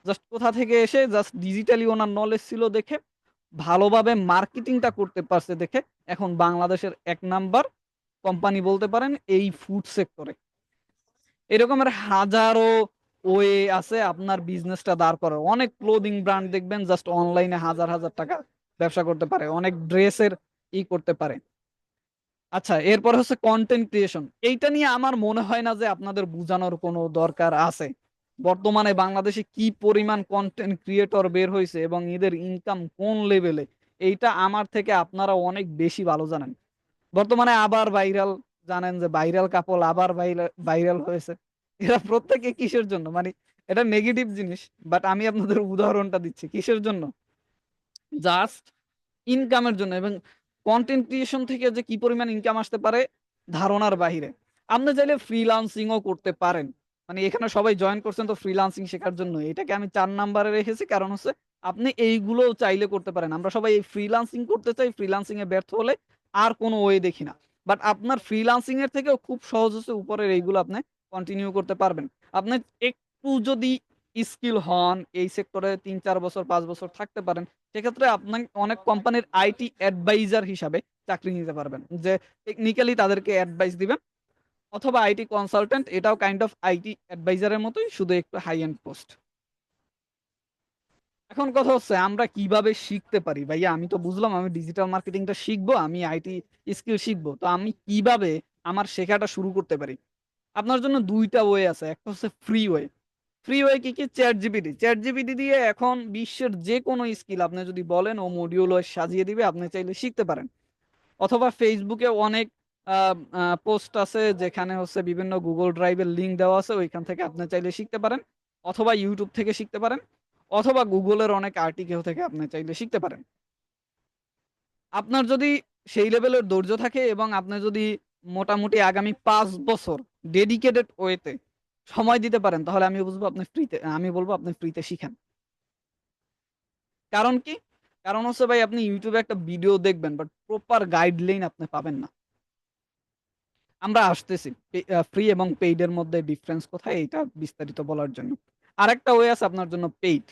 জাস্ট কোথা থেকে এসে জাস্ট ডিজিটালি ওনার নলেজ ছিল দেখে, ভালোভাবে মার্কেটিংটা করতে পারছে দেখে এখন বাংলাদেশের ১ নাম্বার কোম্পানি বলতে পারেন এই ফুড সেক্টরে। এরকমের হাজারো ওয়ে আছে আপনার বিজনেসটা দাঁড় করার। অনেক ক্লোদিং ব্র্যান্ড দেখবেন জাস্ট অনলাইনে হাজার হাজার টাকা ব্যবসা করতে পারে। অনেক ড্রেসের করতে পারে। আচ্ছা, এরপর হচ্ছে কন্টেন্ট ক্রিয়েশন। এইটা নিয়ে আমার মনে হয় না যে আপনাদের বুঝানোর কোনো দরকার আছে। বর্তমানে বাংলাদেশে কি পরিমাণ কন্টেন্ট ক্রিয়েটর বের হইছে এবং এদের ইনকাম কোন লেভেলে, এইটা আমার থেকে আপনারা অনেক বেশি ভালো জানেন। বর্তমানে আবার ভাইরাল, জানেন যে ভাইরাল কাপল আবার ভাইরাল হয়েছে। এরা প্রত্যেকে কিসের জন্য? মানে এটা নেগেটিভ জিনিস, বাট আমি আপনাদের উদাহরণটা দিচ্ছি কিসের জন্য। জাস্ট ইনকামের জন্য। এবং কন্টেন্ট ক্রিয়েশন থেকে যে কি পরিমাণ ইনকাম আসতে পারে ধারণার বাহিরে। আপনি চাইলে ফ্রিল্যান্সিংও করতে পারেন। মানে এখানে সবাই জয়েন করছেন তো ফ্রিল্যান্সিং শেখার জন্য। এটাকে আমি ৪ নাম্বারে রেখেছি কারণ হচ্ছে আপনি এইগুলোও চাইলে করতে পারেন। আমরা সবাই এই ফ্রিল্যান্সিং করতে চাই, ফ্রিল্যান্সিং এ ব্যর্থ হলে আর কোনো ওয়ে দেখি না। বাট আপনার ফ্রিল্যান্সিং এর থেকেও খুব সহজ হচ্ছে উপরের এইগুলো আপনি কন্টিনিউ করতে পারবেন। আপনি একটু যদি স্কিল হন, এই সেক্টরে ৩-৪ বছর ৫ বছর থাকতে পারেন, সেক্ষেত্রে আপনি অনেক কোম্পানির আইটি অ্যাডভাইজার হিসাবে চাকরি নিতে পারবেন। যে টেকনিক্যালি তাদেরকে অ্যাডভাইস দিবেন, অথবা আইটি কনসালটেন্ট, এটাও কাইন্ড অফ আইটি অ্যাডভাইজারের মতোই, শুধু একটু হাই এন্ড পোস্ট। এখন কথা হচ্ছে আমরা কিভাবে শিখতে পারি? ভাইয়া আমি তো বুঝলাম আমি ডিজিটাল মার্কেটিংটা শিখবো, আমি আইটি স্কিল শিখবো। তো আমি কিভাবে আমার শেখাটা শুরু করতে পারি? আপনার জন্য ২ টা ওয়ে আছে। একটা হচ্ছে ফ্রি ওয়ে। ফ্রি ওয়ে কি? Chat GPT. চ্যাট জিপিটি দিয়ে এখন বিশ্বের যেকোনো স্কিল আপনি যদি বলেন ও মডিউল ওয়াইজ সাজিয়ে দিবে। আপনি চাইলে শিখতে পারেন। অথবা ফেসবুকে অনেক আ আ পোস্ট আছে যেখানে হচ্ছে বিভিন্ন Google Drive এর লিংক দেওয়া আছে। ওইখান থেকে আপনি চাইলে শিখতে পারেন। অথবা YouTube থেকে শিখতে পারেন। অথবা Google এর অনেক আর্টিকেল থেকে আপনি চাইলে শিখতে পারেন। আপনার যদি সেই লেভেলের ধৈর্য থাকে এবং আপনি যদি মোটামুটি আগামী ৫ বছর ডেডিকেটেড ওয়েতে সময় দিতে পারেন, তাহলে আমি বলব আপনি ফ্রিতে শিখেন। কারণ কি? কারণ হচ্ছে ভাই আপনি YouTube এ একটা ভিডিও দেখবেন বাট প্রপার গাইডলাইন আপনি পাবেন না। আমরা আসতেছি ফ্রি এবং পেইড এর মধ্যে ডিফারেন্স কোথায় এইটা বিস্তারিত বলার জন্য। আরেকটা ওয়ে আছে আপনার জন্য পেইড।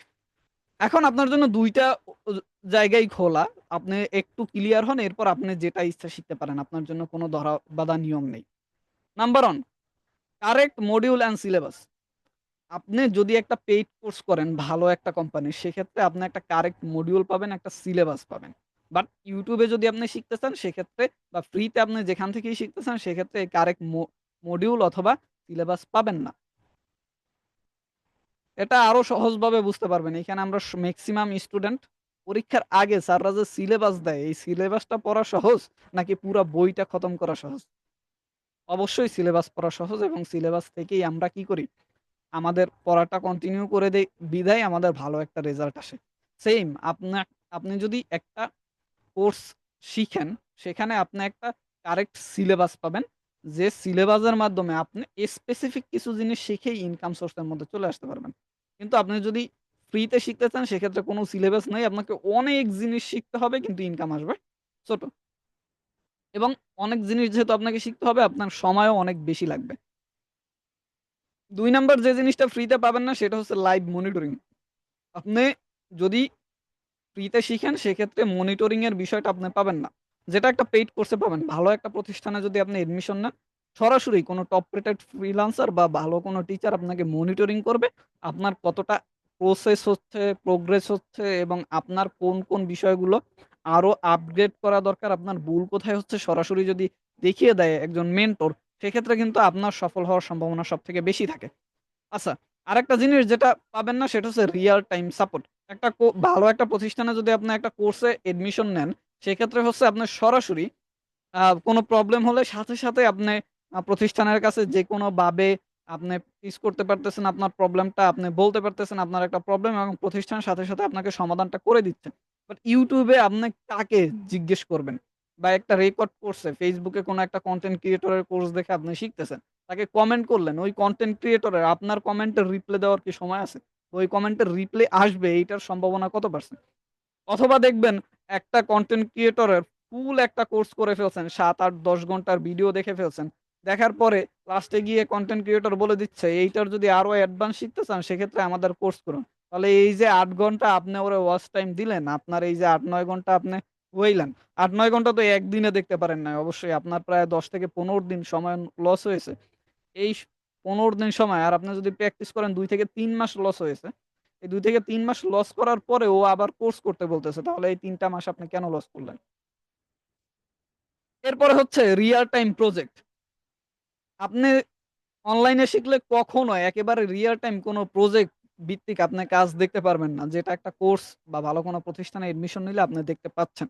এখন আপনার জন্য ২ টা জায়গাই খোলা। আপনি একটু ক্লিয়ার হন, এরপর আপনি যেটা ইচ্ছা শিখতে পারেন। আপনার জন্য কোনো ধরা বাঁধা নিয়ম নেই। Number 1, correct module and syllabus. আপনি যদি একটা পেইড কোর্স করেন ভালো একটা কোম্পানির, সেক্ষেত্রে আপনি একটা কারেক্ট মডিউল পাবেন, একটা সিলেবাস পাবেন। বাট YouTube এ যদি আপনি শিখতে চান সেক্ষেত্রে, বা ফ্রিতে আপনি যেখান থেকেই শিখতে চান সেক্ষেত্রে এই কারেক্ট মডিউল অথবা সিলেবাস পাবেন না। এটা আরো সহজভাবে বুঝতে পারবেন। এখানে আমরা মেক্সিমাম স্টুডেন্ট পরীক্ষার আগে স্যাররা যে সিলেবাস দেয়, এই সিলেবাসটা পড়া সহজ নাকি পুরা বইটা খতম করা সহজ? অবশ্যই সিলেবাস পড়া সহজ এবং সিলেবাস থেকেই আমরা কি করি? আমাদের পড়াটা কন্টিনিউ করে দেই বিধায় আমাদের ভালো একটা রেজাল্ট আসে। সেইম আপনি যদি একটা কোর্স শিখেন, সেখানে আপনি একটা কারেক্ট সিলেবাস পাবেন। যে সিলেবাসের মাধ্যমে আপনি স্পেসিফিক কিছু জিনিস শিখেই ইনকাম সোর্স এর মধ্যে চলে আসতে পারবেন। কিন্তু আপনি যদি ফ্রিতে শিখতে চান সেক্ষেত্রে কোনো সিলেবাস নাই। আপনাকে অনেক জিনিস শিখতে হবে কিন্তু ইনকাম আসবে ছোট। এবং অনেক জিনিস যেহেতু আপনাকে শিখতে হবে আপনার সময়ও অনেক বেশি লাগবে। ২ নাম্বার যে জিনিসটা ফ্রিতে পাবেন না সেটা হচ্ছে লাইভ মনিটরিং। আপনি যদি ফ্রিতে শিখেন সেক্ষেত্রে মনিটরিং এর বিষয়টা আপনি পাবেন না। যেটা একটা পেইড কোর্সে পাবেন। ভালো একটা প্রতিষ্ঠানে যদি আপনি এডমিশন নেন, সরাসরি কোনো টপ রেটেড ফ্রিল্যান্সার বা ভালো কোনো টিচার আপনাকে মনিটরিং করবে। আপনার কতটা প্রসেস হচ্ছে, প্রোগ্রেস হচ্ছে এবং আপনার কোন বিষয়গুলো আরো আপগ্রেড করা দরকার, আপনার ভুল কোথায় হচ্ছে সরাসরি যদি দেখিয়ে দেয় একজন মেন্টর, সেক্ষেত্রে কিন্তু আপনার সফল হওয়ার সম্ভাবনা সবথেকে বেশি থাকে। আচ্ছা, আরেকটা জিনিস যেটা পাবেন না সেটা হচ্ছে রিয়াল টাইম সাপোর্ট। একটা ভালো একটা প্রতিষ্ঠানে যদি আপনি একটা কোর্সে এডমিশন নেন, সেক্ষেত্রে হচ্ছে আপনার সরাসরি কোনো প্রবলেম হলে সাথে, সাথে আপনি প্রতিষ্ঠানের কাছে যেকোনোভাবে আপনি ফেস করতে পারতেছেন আপনার প্রবলেমটা, আপনি বলতে পারতেছেন আপনার একটা প্রবলেম এবং প্রতিষ্ঠানের সাথে, সাথে আপনাকে সমাধানটা করে দিচ্ছে। বাট YouTube এ আপনি কাকে জিজ্ঞেস করবেন? বা একটা রেকর্ড কোর্সে Facebook এ কোনো একটা কনটেন্ট ক্রিয়েটর এর কোর্স দেখে আপনি শিখতেছেন। তাকে কমেন্ট করলেন, ওই কনটেন্ট ক্রিয়েটর এর আপনার কমেন্টের রিপ্লাই দেওয়ার কি সময় আছে? ওই কমেন্টের রিপ্লাই আসবে এইটার সম্ভাবনা কত পারসেন্ট? অথবা দেখবেন একটা কনটেন্ট ক্রিয়েটরের ফুল একটা কোর্স করে ফেলছেন। ৭, ৮, ১০ ঘন্টার ভিডিও দেখে ফেলছেন। দেখার পরে লাস্টে গিয়ে কনটেন্ট ক্রিয়েটর বলে দিচ্ছে, "এইটার যদি আরো অ্যাডভান্স শিখতে চান সেক্ষেত্রে আমাদের কোর্স করুন।" তাহলে এই যে ৮ ঘন্টা আপনি ওরে ওয়াচ টাইম দিলেন, আপনার এই যে ৮-৯ ঘন্টা আপনি ওইলেন। ৮-৯ ঘন্টা তো একদিনে দেখতে পারেন নাই। অবশ্যই আপনার প্রায় ১০ থেকে ১৫ দিন সময় লস হয়েছে। এই ১৫ দিন সময় আর আপনি যদি প্র্যাকটিস করেন ২ থেকে ৩ মাস লস হয়েছে। এই ২ থেকে ৩ মাস লস করার পরে ও আবার কোর্স করতে বলতেছে। তাহলে এই ৩ টা মাস আপনি কেন লস করলেন? এরপরে হচ্ছে রিয়াল টাইম প্রজেক্ট। আপনি অনলাইনে শিখলে কখনো একেবারে রিয়াল টাইম কোনো প্রজেক্ট ভিত্তিক আপনি কাজ দেখতে পারবেন না। যেটা একটা কোর্স বা ভালো কোনো প্রতিষ্ঠানে এডমিশন নিলে আপনি দেখতে পাচ্ছেন।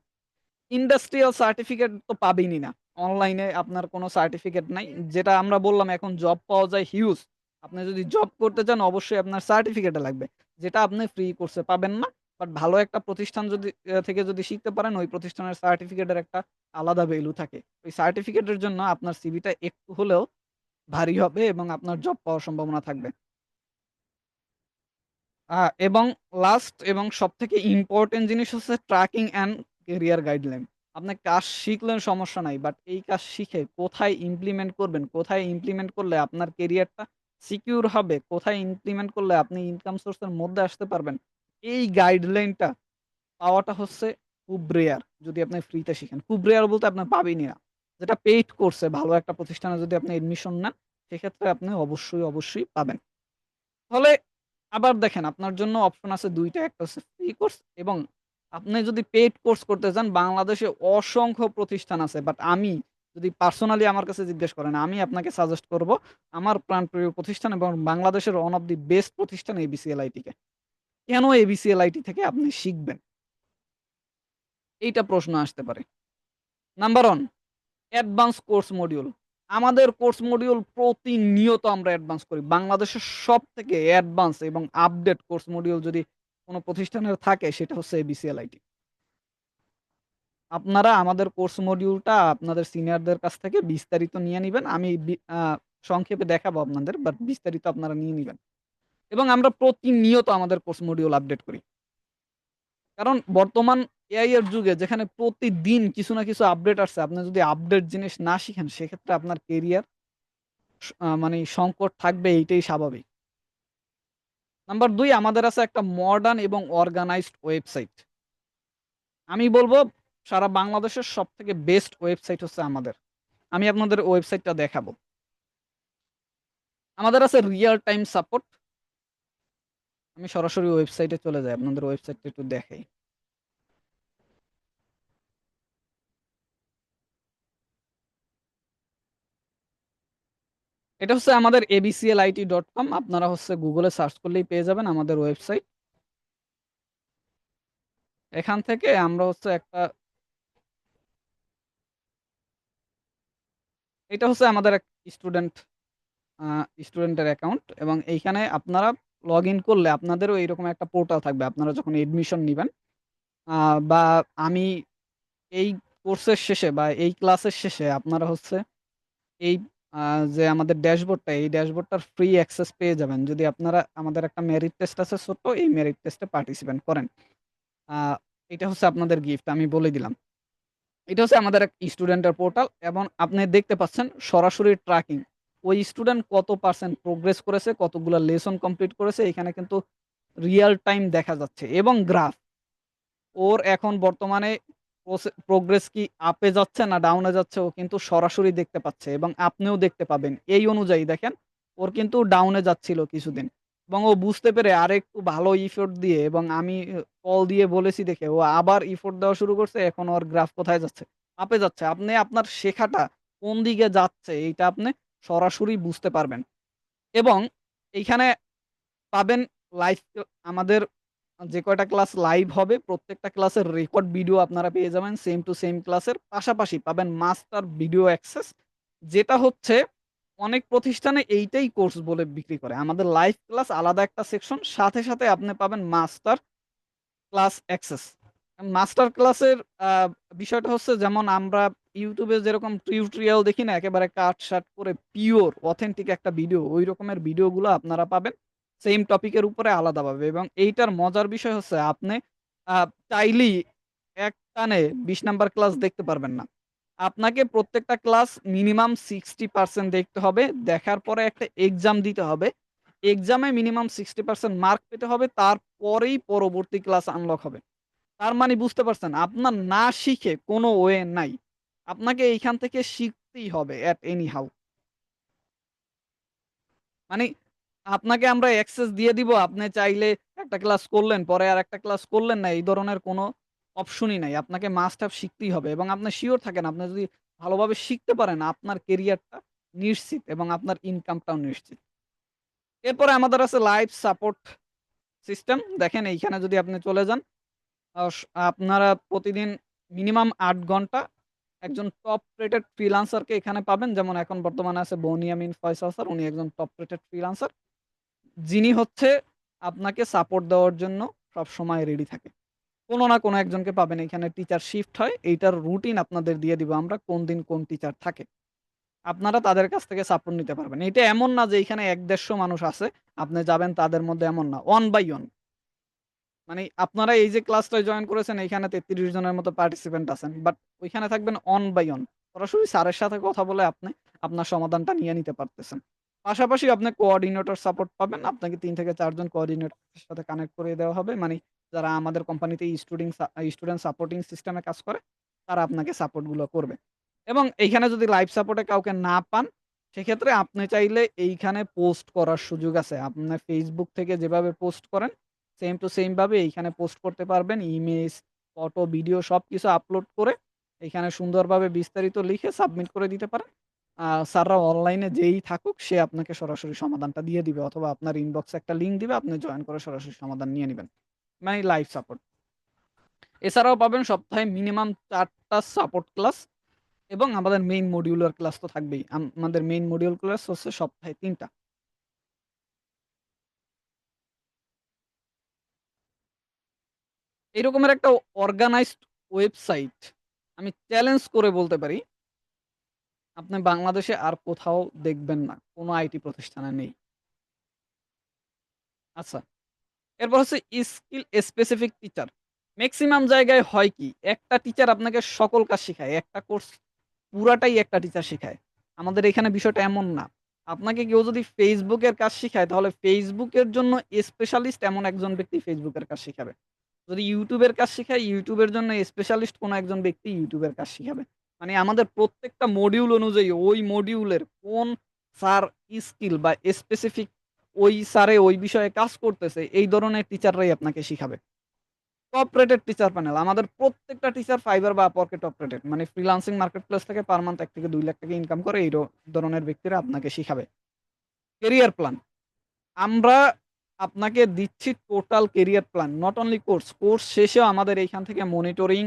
ইন্ডাস্ট্রিয়াল সার্টিফিকেট তো পাবেনই না। অনলাইনে আপনার কোনো সার্টিফিকেট নাই। যেটা আমরা বললাম এখন জব পাওয়া যায় হিউজ। আপনি যদি জব করতে চান অবশ্যই আপনার সার্টিফিকেটও লাগবে। যেটা আপনি ফ্রি কোর্সে পাবেন না। বাট ভালো একটা প্রতিষ্ঠান যদি থেকে যদি শিখতে পারেন ওই প্রতিষ্ঠানের সার্টিফিকেটের একটা আলাদা ভ্যালু থাকে। ওই সার্টিফিকেটের জন্য আপনার সিভিটা একটু হলেও ভারী হবে এবং আপনার জব পাওয়ার সম্ভাবনা থাকবে। আ এবং লাস্ট এবং সবথেকে ইম্পোর্টেন্ট জিনিস হচ্ছে ট্র্যাকিং অ্যান্ড ক্যারিয়ার গাইডলাইন। আপনি কাজ শিখলেন সমস্যা নাই। বাট এই কাজ শিখে কোথায় ইমপ্লিমেন্ট করবেন, কোথায় ইমপ্লিমেন্ট করলে আপনার ক্যারিয়ারটা সিকিউর হবে, কোথায় ইমপ্লিমেন্ট করলে আপনি ইনকাম সোর্স এর মধ্যে আসতে পারবেন। এই গাইডলাইনটা পাওয়াটা হচ্ছে খুব রেয়ার যদি আপনি ফ্রিতে শিখেন। খুব রেয়ার বলতে আপনি পাবেনই না। যেটা পেইড কোর্সে ভালো একটা প্রতিষ্ঠানে যদি আপনি এডমিশন নেন, সেক্ষেত্রে আপনি অবশ্যই, অবশ্যই পাবেন। ফলে আবার দেখেন আপনার জন্য অপশন আছে ২ টা। একটা হচ্ছে ফ্রি কোর্স এবং আপনি যদি পেইড কোর্স করতে চান বাংলাদেশে অসংখ্য প্রতিষ্ঠান আছে। বাট আমি যদি পার্সোনালি আমার কাছে জিজ্ঞেস করেন, আমি আপনাকে সাজেস্ট করব আমার প্রাণপ্রিয় প্রতিষ্ঠান এবং বাংলাদেশের ওয়ান অফ দি বেস্ট প্রতিষ্ঠান এবিসিএলআইটি কে। কেন এবিসিএলআইটি থেকে আপনি শিখবেন? এইটা প্রশ্ন আসতে পারে। Number 1 advance course module. আমাদের কোর্স মডিউল প্রতিনিয়ত আমরা অ্যাডভান্স করি। বাংলাদেশের সবথেকে অ্যাডভান্স এবং আপডেট কোর্স মডিউল যদি কোন প্রতিষ্ঠানের থাকে সেটা হচ্ছে এবিসিএলআইটি। আপনারা আমাদের কোর্স মডিউলটা আপনাদের সিনিয়রদের কাছ থেকে বিস্তারিত নিয়ে নিবেন। আমি সংক্ষেপে দেখাবো আপনাদের। বাট বিস্তারিত আপনারা নিয়ে নিবেন। এবং আমরা প্রতিনিয়ত আমাদের কোর্স মডিউল আপডেট করি। কারণ বর্তমান এআই এর যুগে যেখানে প্রতিদিন কিছু না কিছু আপডেট আসছে, আপনি যদি আপডেট জিনিস না শিখেন সেক্ষেত্রে আপনার কেরিয়ার মানে সংকট থাকবে এইটাই স্বাভাবিক। নাম্বার ২ আমাদের আছে একটা মডার্ন এবং অর্গানাইজড ওয়েবসাইট। আমি বলব সারা বাংলাদেশের সবথেকে বেস্ট ওয়েবসাইট হচ্ছে আমাদের। আমি আপনাদের ওয়েবসাইটটা দেখাবো। আমাদের আছে রিয়াল টাইম সাপোর্ট। আমি সরাসরি ওয়েবসাইটে চলে যাই। আপনাদের ওয়েবসাইটটা একটু দেখাই। এটা হচ্ছে আমাদের abclit.com। আপনারা হচ্ছে গুগলে সার্চ করলেই পেয়ে যাবেন আমাদের ওয়েবসাইট। এখান থেকে আমরা হচ্ছে একটা এটা হচ্ছে আমাদের এক স্টুডেন্ট আ স্টুডেন্টের অ্যাকাউন্ট এবং এইখানে আপনারা লগইন করলে আপনাদেরও এইরকম একটা পোর্টাল থাকবে। আপনারা যখন এডমিশন নিবেন আ বা আমি এই কোর্সের শেষে বা এই ক্লাসের শেষে আপনারা হচ্ছে এই আ যে আমাদের ড্যাশবোর্ডটা, এই ড্যাশবোর্ডটার ফ্রি অ্যাক্সেস পেয়ে যাবেন। যদি আপনারা আমাদের একটা মেরিট টেস্ট আছে ছোট্ট, এই মেরিট টেস্টে পার্টিসিপেন্ট করেন। আ এটা হচ্ছে আপনাদের গিফট আমি বলে দিলাম। এটা হচ্ছে আমাদের এক স্টুডেন্টের পোর্টাল এবং আপনি দেখতে পাচ্ছেন সরাসরি ট্র্যাকিং। ওই স্টুডেন্ট কত পারসেন্ট প্রোগ্রেস করেছে, কতগুলা লেসন কমপ্লিট করেছে এখানে কিন্তু রিয়াল টাইম দেখা যাচ্ছে এবং গ্রাফ। ওর এখন বর্তমানে প্রোগ্রেস কি আপে যাচ্ছে না ডাউনে যাচ্ছে ও কিন্তু সরাসরি দেখতে পাচ্ছে এবং আপনিও দেখতে পাবেন। এই অনুযায়ী দেখেন ওর কিন্তু ডাউনে যাচ্ছিল কিছুদিন এবং ও বুঝতে পেরে আরেকটু ভালো ইফোর্ট দিয়ে এবং আমি কল দিয়ে বলেছি দেখে ও আবার ইফোর্ট দেওয়া শুরু করছে। এখন ওর গ্রাফ কোথায় যাচ্ছে? আপে যাচ্ছে। আপনি আপনার শেখাটা কোন দিকে যাচ্ছে এইটা আপনি সরাসরি বুঝতে পারবেন এবং এইখানে পাবেন লাইভ, আমাদের যে কয়টা ক্লাস লাইভ হবে প্রত্যেকটা ক্লাসের রেকর্ড ভিডিও আপনারা পেয়ে যাবেন সেম টু সেম ক্লাসের। পাশাপাশি পাবেন মাস্টার ভিডিও অ্যাক্সেস, যেটা হচ্ছে অনেক প্রতিষ্ঠানে এইটাই কোর্স বলে বিক্রি করে। আমাদের লাইভ ক্লাস আলাদা একটা সেকশন, সাথে, সাথে আপনি পাবেন মাস্টার ক্লাস অ্যাক্সেস। মাস্টার ক্লাসের আ বিষয়টা হচ্ছে যেমন আমরা YouTube এ যেরকম টিউটোরিয়াল দেখি না একেবারে কাট-সাট করে পিওর অথেন্টিক একটা ভিডিও, ওই রকমের ভিডিওগুলো আপনারা পাবেন সেইম টপিকের উপরে আলাদাভাবে। এবং এইটার মজার বিষয় হচ্ছে আপনি আ চাইলেই একটানে ২০ নাম্বার ক্লাস দেখতে পারবেন না। আপনাকে প্রত্যেকটা ক্লাস মিনিমাম 60% দেখতে হবে। দেখার পরে একটা এক্সাম দিতে হবে। এক্সামে মিনিমাম 60% মার্ক পেতে হবে। তারপরেই পরবর্তী ক্লাস আনলক হবে। তার মানে বুঝতে পারছেন আপনার না শিখে কোনো ওয়ে নাই। আপনাকে এইখান থেকে শিখতেই হবে এট এনি হাউ। মানে আপনাকে আমরা অ্যাক্সেস দিয়ে দিব। আপনি চাইলে একটা ক্লাস করলেন, পরে আরেকটা ক্লাস করলেন না। এই ধরনের কোনো অপশনই নাই। আপনাকে মাস্ট হাভ শিখতেই হবে এবং আপনি সিউর থাকেন আপনি যদি ভালোভাবে শিখতে পারেন আপনার কেরিয়ারটা নিশ্চিত এবং আপনার ইনকামটাও নিশ্চিত। এরপরে আমাদের আছে লাইফ সাপোর্ট সিস্টেম। দেখেন এইখানে যদি আপনি চলে যান, আস আপনারা প্রতিদিন মিনিমাম ৮ ঘন্টা একজন টপ রেটেড ফ্রিল্যান্সারকে এখানে পাবেন। যেমন এখন বর্তমানে আছে বনিয়ামিন ফয়সাল স্যার। উনি একজন টপ রেটেড ফ্রিল্যান্সার। যিনি হচ্ছে আপনাকে সাপোর্ট দেওয়ার জন্য সবসময় রেডি থাকে। কোনো না কোনো একজনকে পাবেন। এখানে টিচার শিফট হয়। এইটার রুটিন আপনাদের দিয়ে দিব আমরা কোন দিন কোন টিচার থাকে। আপনারা তাদের কাছ থেকে সাপোর্ট নিতে পারবেন। এটা এমন না যে এখানে ১-১৫০ মানুষ আছে। আপনি যাবেন তাদের মধ্যে এমন না। One by one. মানে আপনারা এই যে ক্লাসটায় জয়েন করেছেন এইখানে ৩৩ জনের মতো পার্টিসিপেন্ট আছেন। বাট ওইখানে থাকবেন অন বাই অন। সরাসরি স্যারের সাথে কথা বলে আপনি আপনার সমাধানটা নিয়ে নিতে পারতেছেন। পাশাপাশি আপনি কোঅর্ডিনেটর সাপোর্ট পাবেন। আপনাকে ৩ থেকে ৪ জন কোঅর্ডিনেটরের সাথে কানেক্ট করিয়ে দেওয়া হবে। মানে যারা আমাদের কোম্পানিতে স্টুডেন্ট সাপোর্টিং সিস্টেমে কাজ করে, তারা আপনাকে সাপোর্ট গুলো করবে। এবং এইখানে যদি লাইভ সাপোর্ট এ কাউকে না পান, সেক্ষেত্রে আপনি চাইলে এইখানে পোস্ট করার সুযোগ আছে। আপনি Facebook থেকে যেভাবে পোস্ট করেন সেম টু সেম ভাবে এইখানে পোস্ট করতে পারবেন। ইমেজ, ফটো, ভিডিও সবকিছু আপলোড করে এখানে সুন্দরভাবে বিস্তারিত লিখে সাবমিট করে দিতে পারেন। স্যাররা অনলাইনে যেই থাকুক সে আপনাকে সরাসরি সমাধানটা দিয়ে দিবে অথবা আপনার ইনবক্সে একটা লিঙ্ক দিবে আপনি জয়েন করে সরাসরি সমাধান নিয়ে নিবেন। মানে লাইভ সাপোর্ট। এছাড়াও পাবেন সপ্তাহে মিনিমাম ৪ টা সাপোর্ট ক্লাস এবং আমাদের মেইন মডিউলার ক্লাস তো থাকবেই। আমাদের মেইন মডিউল ক্লাস হচ্ছে সপ্তাহে ৩ টা। এরকমের একটা অর্গানাইজড ওয়েবসাইট আমি চ্যালেঞ্জ করে বলতে পারি, আপনি বাংলাদেশে আর কোথাও দেখবেন না। কোন আইটি প্রতিষ্ঠানে নেই। আচ্ছা। এরপর হচ্ছে স্কিল স্পেসিফিক টিচার। মেক্সিমাম জায়গায় হয় কি? একটা টিচার আপনাকে সকল কাজ শিখায়। একটা কোর্স পুরাটাই একটা টিচার শিখায়। আমাদের এখানে বিষয়টা এমন না। আপনাকে কেউ যদি Facebook এর কাজ শিখায় তাহলে Facebook এর জন্য স্পেশালিস্ট এমন একজন ব্যক্তি Facebook এর কাজ শিখাবে। যদি YouTube এর কাজ শিখায়, YouTube এর জন্য স্পেশালিস্ট কোনো একজন ব্যক্তি YouTube এর কাজ শিখাবে। মানে আমাদের প্রত্যেকটা মডিউল অনুযায়ী ওই মডিউলের কোন স্যার স্কিল বা স্পেসিফিক ওই স্যারে ওই বিষয়ে কাজ করতেছে, এই ধরনের টিচাররাই আপনাকে শিখাবে। Top rated teacher panel. আমাদের প্রত্যেকটা টিচার Fiverr বা Upwork এ টপ রেটেড। মানে ফ্রিল্যান্সিং মার্কেট প্লেস থেকে পার মান্থ ১ থেকে ২ লাখ টাকা ইনকাম করে এই ধরনের ব্যক্তিরা আপনাকে শিখাবে। Career plan. আমরা আপনাকে দিচ্ছি total career plan. Not only course, course শেষেও আমাদের এইখান থেকে মনিটরিং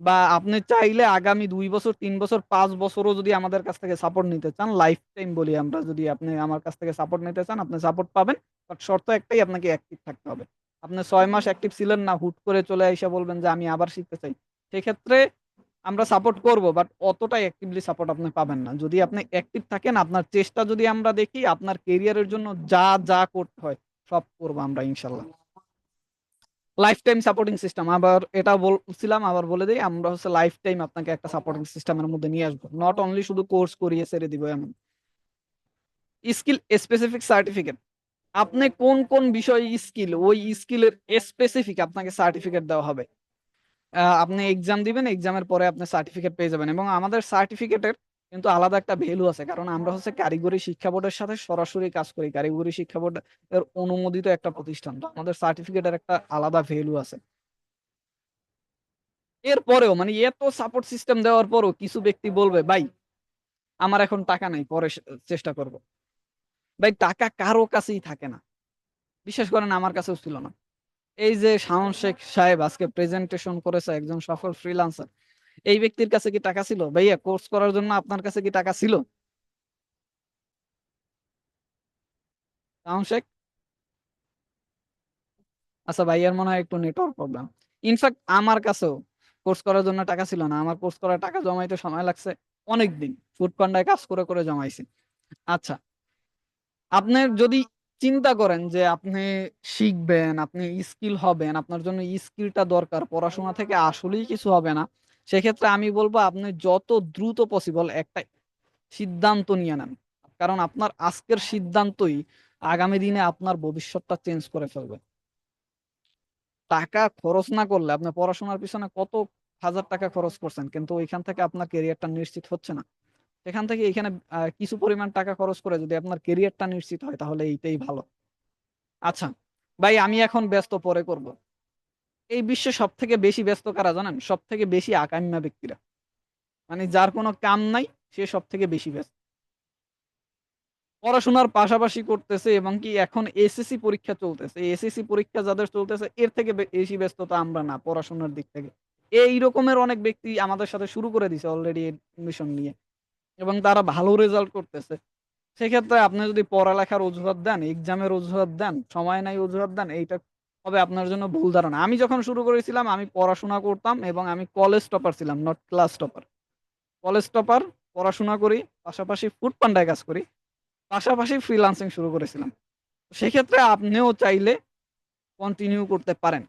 বা আপনি চাইলে আগামী ২ বছর, ৩ বছর, ৫ বছরও যদি আমাদের কাছ থেকে সাপোর্ট নিতে চান, লাইফ টাইম বলি আমরা, যদি আপনি আমার কাছ থেকে সাপোর্ট নিতে চান, আপনি সাপোর্ট পাবেন। বাট শর্ত একটাই, আপনাকে অ্যাক্টিভ থাকতে হবে। আপনি ৬ মাস অ্যাক্টিভ ছিলেন না, হুট করে চলে আইসা বলবেন যে আমি আবার শিখতে চাই। সেক্ষেত্রে আমরা সাপোর্ট করব বাট অতটাই অ্যাক্টিভলি সাপোর্ট আপনি পাবেন না। যদি আপনি অ্যাক্টিভ থাকেন, আপনার চেষ্টা যদি আমরা দেখি, আপনার ক্যারিয়ারের জন্য যা করতে হয় সব করব আমরা ইনশাআল্লাহ। লাইফ টাইম সাপোর্টিং সিস্টেম, আবার এটা বলছিলাম আবার বলে দেই, আমরা হচ্ছে লাইফ টাইম আপনাকে একটা সাপোর্টিং সিস্টেমের মধ্যে নিয়ে আসবো। নট অনলি শুধু কোর্স করিয়ে ছেড়ে দিব এমন। Skill specific certificate. আপনি কোন বিষয়ে স্কিল, ওই স্কিলের স্পেসিফিক আপনাকে সার্টিফিকেট দেওয়া হবে। আপনি এক্সাম দিবেন, এক্সামের পরে আপনি সার্টিফিকেট পেয়ে যাবেন এবং আমাদের সার্টিফিকেটের কিন্তু আলাদা একটা ভ্যালু আছে। কারণ আমরা হচ্ছে কারিগরি শিক্ষা বোর্ডের সাথে সরাসরি কাজ করি। কারিগরি শিক্ষা বোর্ড এর অনুমোদিত একটা প্রতিষ্ঠান। তো আমাদের সার্টিফিকেটের একটা আলাদা ভ্যালু আছে। এরপরেও মানে এত সাপোর্ট সিস্টেম দেওয়ার পরও কিছু ব্যক্তি বলবে, "ভাই আমার এখন টাকা নাই, পরে চেষ্টা করব।" ভাই টাকা কারো কাছেই থাকে না। বিশ্বাস করেন আমার কাছেও ছিল না। এই যে শাওন শেখ সাহেব আজকে প্রেজেন্টেশন করেছে একজন সফল ফ্রিল্যান্সার। এই ব্যক্তির কাছে কি টাকা ছিল? ভাইয়া কোর্স করার জন্য আপনার কাছে কি টাকা ছিল? শাওন শেখ? আচ্ছা ভাইয়ার মনে হয় একটু নেটওয়ার্ক প্রবলেম। ইনফ্যাক্ট আমার কাছেও কোর্স করার জন্য টাকা ছিল না। আমার কোর্স করার টাকা জমাইতে সময় লাগছে অনেকদিন। ফুড পান্ডায় কাজ করে জমাইছি। আচ্ছা, আপনার যদি চিন্তা করেন যে আপনি শিখবেন, আপনি স্কিল হবেন, আপনার জন্য স্কিলটা দরকার, পড়াশোনা থেকে আসলেই কিছু হবে না। সেক্ষেত্রে আমি বলব আপনি যত দ্রুত পসিবল একটা সিদ্ধান্ত নিয়ে নেন। কারণ আপনার আজকের সিদ্ধান্তই আগামী দিনে আপনার ভবিষ্যৎটা চেঞ্জ করে ফেলবে। টাকা খরচ না করলে আপনি পড়াশোনার পিছনে কত হাজার টাকা খরচ করছেন কিন্তু ওইখান থেকে আপনার কেরিয়ারটা নিশ্চিত হচ্ছে না। সেখান থেকে এখানে কিছু পরিমাণ টাকা খরচ করে যদি আপনার কেরিয়ারটা নিশ্চিত হয় তাহলে এইটাই ভালো। আচ্ছা ভাই, আমি এখন ব্যস্ত, পরে করব। এই বিশ্বে সব থেকে বেশি ব্যস্ত কারা জানেন? সব থেকে বেশি আকাম্যা ব্যক্তিরা, মানে যার কোনো কাম নাই, সে সব থেকে বেশি ব্যস্ত। পড়াশোনার পাশাপাশি করতেছে এবং কি এখন এসএসসি পরীক্ষা চলতেছে। এসএসসি পরীক্ষা যাদের চলতেছে এর থেকে বেশি ব্যস্ততা আমরা না পড়াশোনার দিক থেকে। এই রকমের অনেক ব্যক্তি আমাদের সাথে শুরু করে দিছে অলরেডি এডমিশন নিয়ে এবং তারা ভালো রেজাল্ট করতেছে। সেক্ষেত্রে আপনি যদি পড়ালেখার অজুহাত দেন, এক্সামের অজুহাত দেন, সময় নাই অজুহাত দেন, এইটা হবে আপনার জন্য ভুল ধারণা। আমি যখন শুরু করেছিলাম আমি পড়াশোনা করতাম এবং আমি কলেজ টপার ছিলাম, not class topper. College topper, পড়াশোনা করি, পাশাপাশি ফুড পান্ডায় কাজ করি, পাশাপাশি ফ্রিল্যান্সিং শুরু করেছিলাম। সেক্ষেত্রে আপনিও চাইলে কন্টিনিউ করতে পারেন।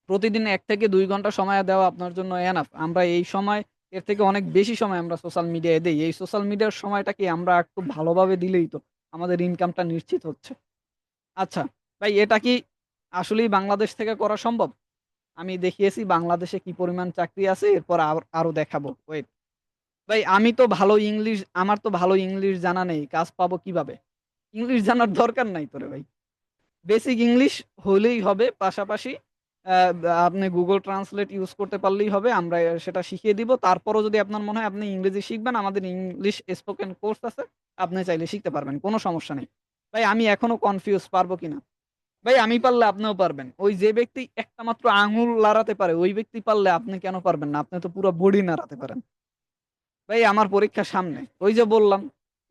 প্রতিদিন ১ থেকে ২ ঘন্টা সময় দেওয়া আপনার জন্য এনাফ। আমরা এই সময় এর থেকে অনেক বেশি সময় আমরা সোশ্যাল মিডিয়ায় দেই। এই সোশ্যাল মিডিয়ার সময়টাকে আমরা একটু ভালোভাবে দিলেই তো আমাদের ইনকামটা নিশ্চিত হচ্ছে। আচ্ছা, ভাই এটা কি আসলেই বাংলাদেশ থেকে করা সম্ভব? আমি দেখিয়েছি বাংলাদেশে কি পরিমাণ চাকরি আছে, এরপর আরো দেখাবো। ওয়েট। ভাই আমি তো ভালো ইংলিশ আমার তো ভালো ইংলিশ জানা নেই। কাজ পাবো কিভাবে? ইংলিশ জানার দরকার নাই তো রে ভাই। বেসিক ইংলিশ হলেই হবে। পাশাপাশি আ আপনি Google Translate ইউজ করতে পারলেই হবে। আমরা সেটা শিখিয়ে দিব। তারপরও যদি আপনার মনে হয় আপনি ইংরেজি শিখবেন, আমাদের ইংলিশ স্পোকেন কোর্স আছে। আপনি চাইলে শিখতে পারবেন। কোন সমস্যা নেই। ভাই আমি এখনো কনফিউজ পারবো কিনা? ভাই আমি পারলে আপনিও পারবেন। ওই যে ব্যক্তি একটা মাত্র আঙুল নাড়াতে পারে, ওই ব্যক্তি পারলে আপনি কেন পারবেন না? আপনি তো পুরা বডি নাড়াতে পারেন। ভাই আমার পরীক্ষা সামনে। ওই যে বললাম,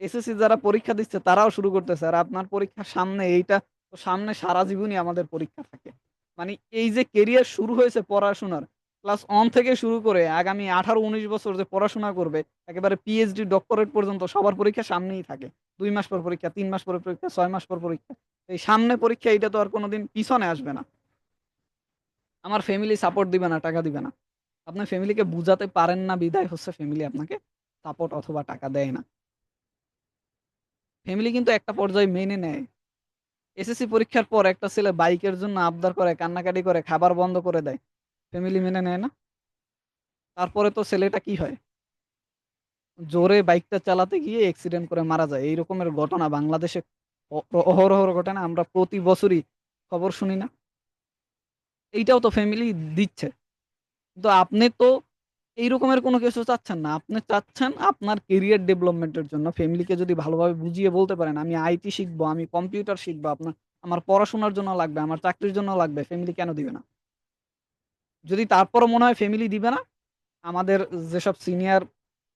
এসএসসি যারা পরীক্ষা দিচ্ছে তারাও শুরু করতেছে। আর আপনার পরীক্ষা সামনে, এইটা তো সামনে সারা জীবনই আমাদের পরীক্ষা থাকে। মানে এই যে কেরিয়ার শুরু হয়েছে পড়াশোনার, ক্লাস 1 থেকে শুরু করে আগামী 18-19 বছর যে পড়াশোনা করবে, একেবারে পিএইচডি ডক্টরেট পর্যন্ত সবার পরীক্ষা সামনেই থাকে। ২ মাস পর পরীক্ষা, ৩ মাস পর পরীক্ষা, ৬ মাস পর পরীক্ষা। এই সামনে পরীক্ষা, এইটা তো আর কোনদিন পিছনে আসবে না। আমার ফ্যামিলি সাপোর্ট দিবে না, টাকা দিবে না। আপনার ফ্যামিলিকে বুঝাতে পারেন না বিধায় হচ্ছে ফ্যামিলি আপনাকে সাপোর্ট অথবা টাকা দেয় না। ফ্যামিলি কিন্তু একটা পর্যায়ে মেনে নেয়। এসএসসি পরীক্ষার পর একটা ছেলে বাইকের জন্য আবদার করে, কান্নাকাটি করে, খাবার বন্ধ করে দেয়। ফ্যামিলি মেনে নেয় না? তারপরে তো ছেলেটা কি হয়? জোরে বাইকটা চালাতে গিয়ে অ্যাক্সিডেন্ট করে মারা যায়। এই রকমের ঘটনা বাংলাদেশে অহরহ ঘটে না? আমরা প্রতি বছরই খবর শুনি না? এইটাও তো ফ্যামিলি দিচ্ছে। কিন্তু আপনি তো এই রকমের কোনো কিছু চাচ্ছেন না। আপনি চাচ্ছেন আপনার কেরিয়ার ডেভেলপমেন্ট এর জন্য ফ্যামিলিকে যদি ভালোভাবে বুঝিয়ে বলতে পারেন, "আমি আইটি শিখবো, আমি কম্পিউটার শিখবো, আমার পড়াশোনার জন্য লাগবে, আমার চাকরির জন্য লাগবে।" ফ্যামিলি কেন দিবে না? যদি তারপরও মনে হয় ফ্যামিলি দিবে না, আমাদের যেসব সিনিয়র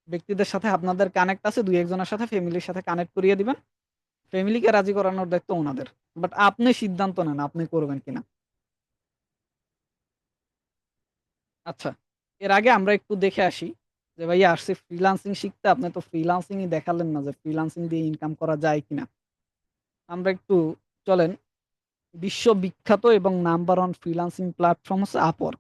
ব্যক্তিদের সাথে আপনাদের কানেক্ট আছে ২-১ জনের সাথে ফ্যামিলির সাথে কানেক্ট করিয়ে দিবেন। ফ্যামিলিকে রাজি করানোর দায়িত্ব উনাদের। বাট আপনি সিদ্ধান্ত নেন আপনি করবেন কিনা। আচ্ছা, এর আগে আমরা একটু দেখে আসি যে ভাইয়া আসছি ফ্রিল্যান্সিং শিখতে। আপনি তো ফ্রিল্যান্সিং ই দেখালেন না যে ফ্রিল্যান্সিং দিয়ে ইনকাম করা যায় কিনা। আমরা একটু চলেন, বিশ্ববিখ্যাত এবং নাম্বার 1 ফ্রিল্যান্সিং প্ল্যাটফর্ম হচ্ছে Upwork।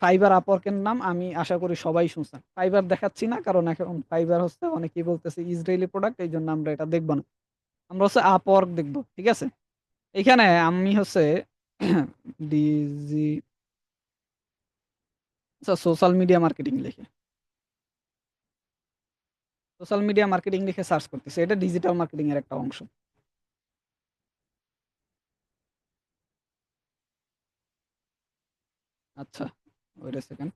Fiverr Upwork এর নাম আমি আশা করি সবাই শুনছেন। Fiverr দেখাচ্ছি না কারণ এখন Fiverr হচ্ছে অনেকেই বলতেছে ইসরায়েলি প্রোডাক্ট, এইজন্য আমরা এটা দেখব না। আমরা হচ্ছে Upwork দেখব। ঠিক আছে? এখানে আমি হচ্ছে ডিজি আচ্ছা সোশ্যাল মিডিয়া মার্কেটিং লিখে সোশ্যাল মিডিয়া মার্কেটিং লিখে সার্চ করতেছি। এটা ডিজিটাল মার্কেটিং এর একটা অংশ। আচ্ছা, ওয়েট আ সেকেন্ড।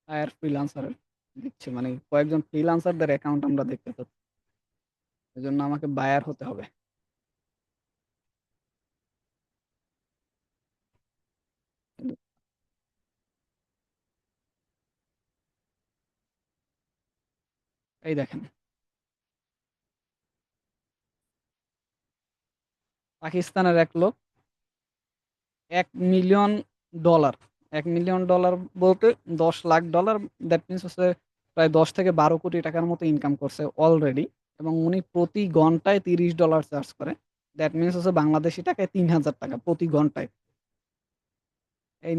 হায়ার ফ্রিল্যান্সারের দিচ্ছে মানে কয়েকজন ফ্রিল্যান্সারদের অ্যাকাউন্ট আমরা দেখতে পাচ্ছি। এজন্য আমাকে বায়ার হতে হবে। কিন্তু এই দেখেন পাকিস্তানের এক লোক $1,000,000 $1,000,000 বলতে $10,00,000 দ্যাট মিনস হচ্ছে প্রায় ১০ থেকে ১২ কোটি টাকার মতো ইনকাম করছে অলরেডি এবং উনি প্রতি ঘন্টায় $30 চার্জ করে। দ্যাট মিনস হচ্ছে বাংলাদেশী টাকায় ৳৩,০০০ প্রতি ঘন্টায়। এই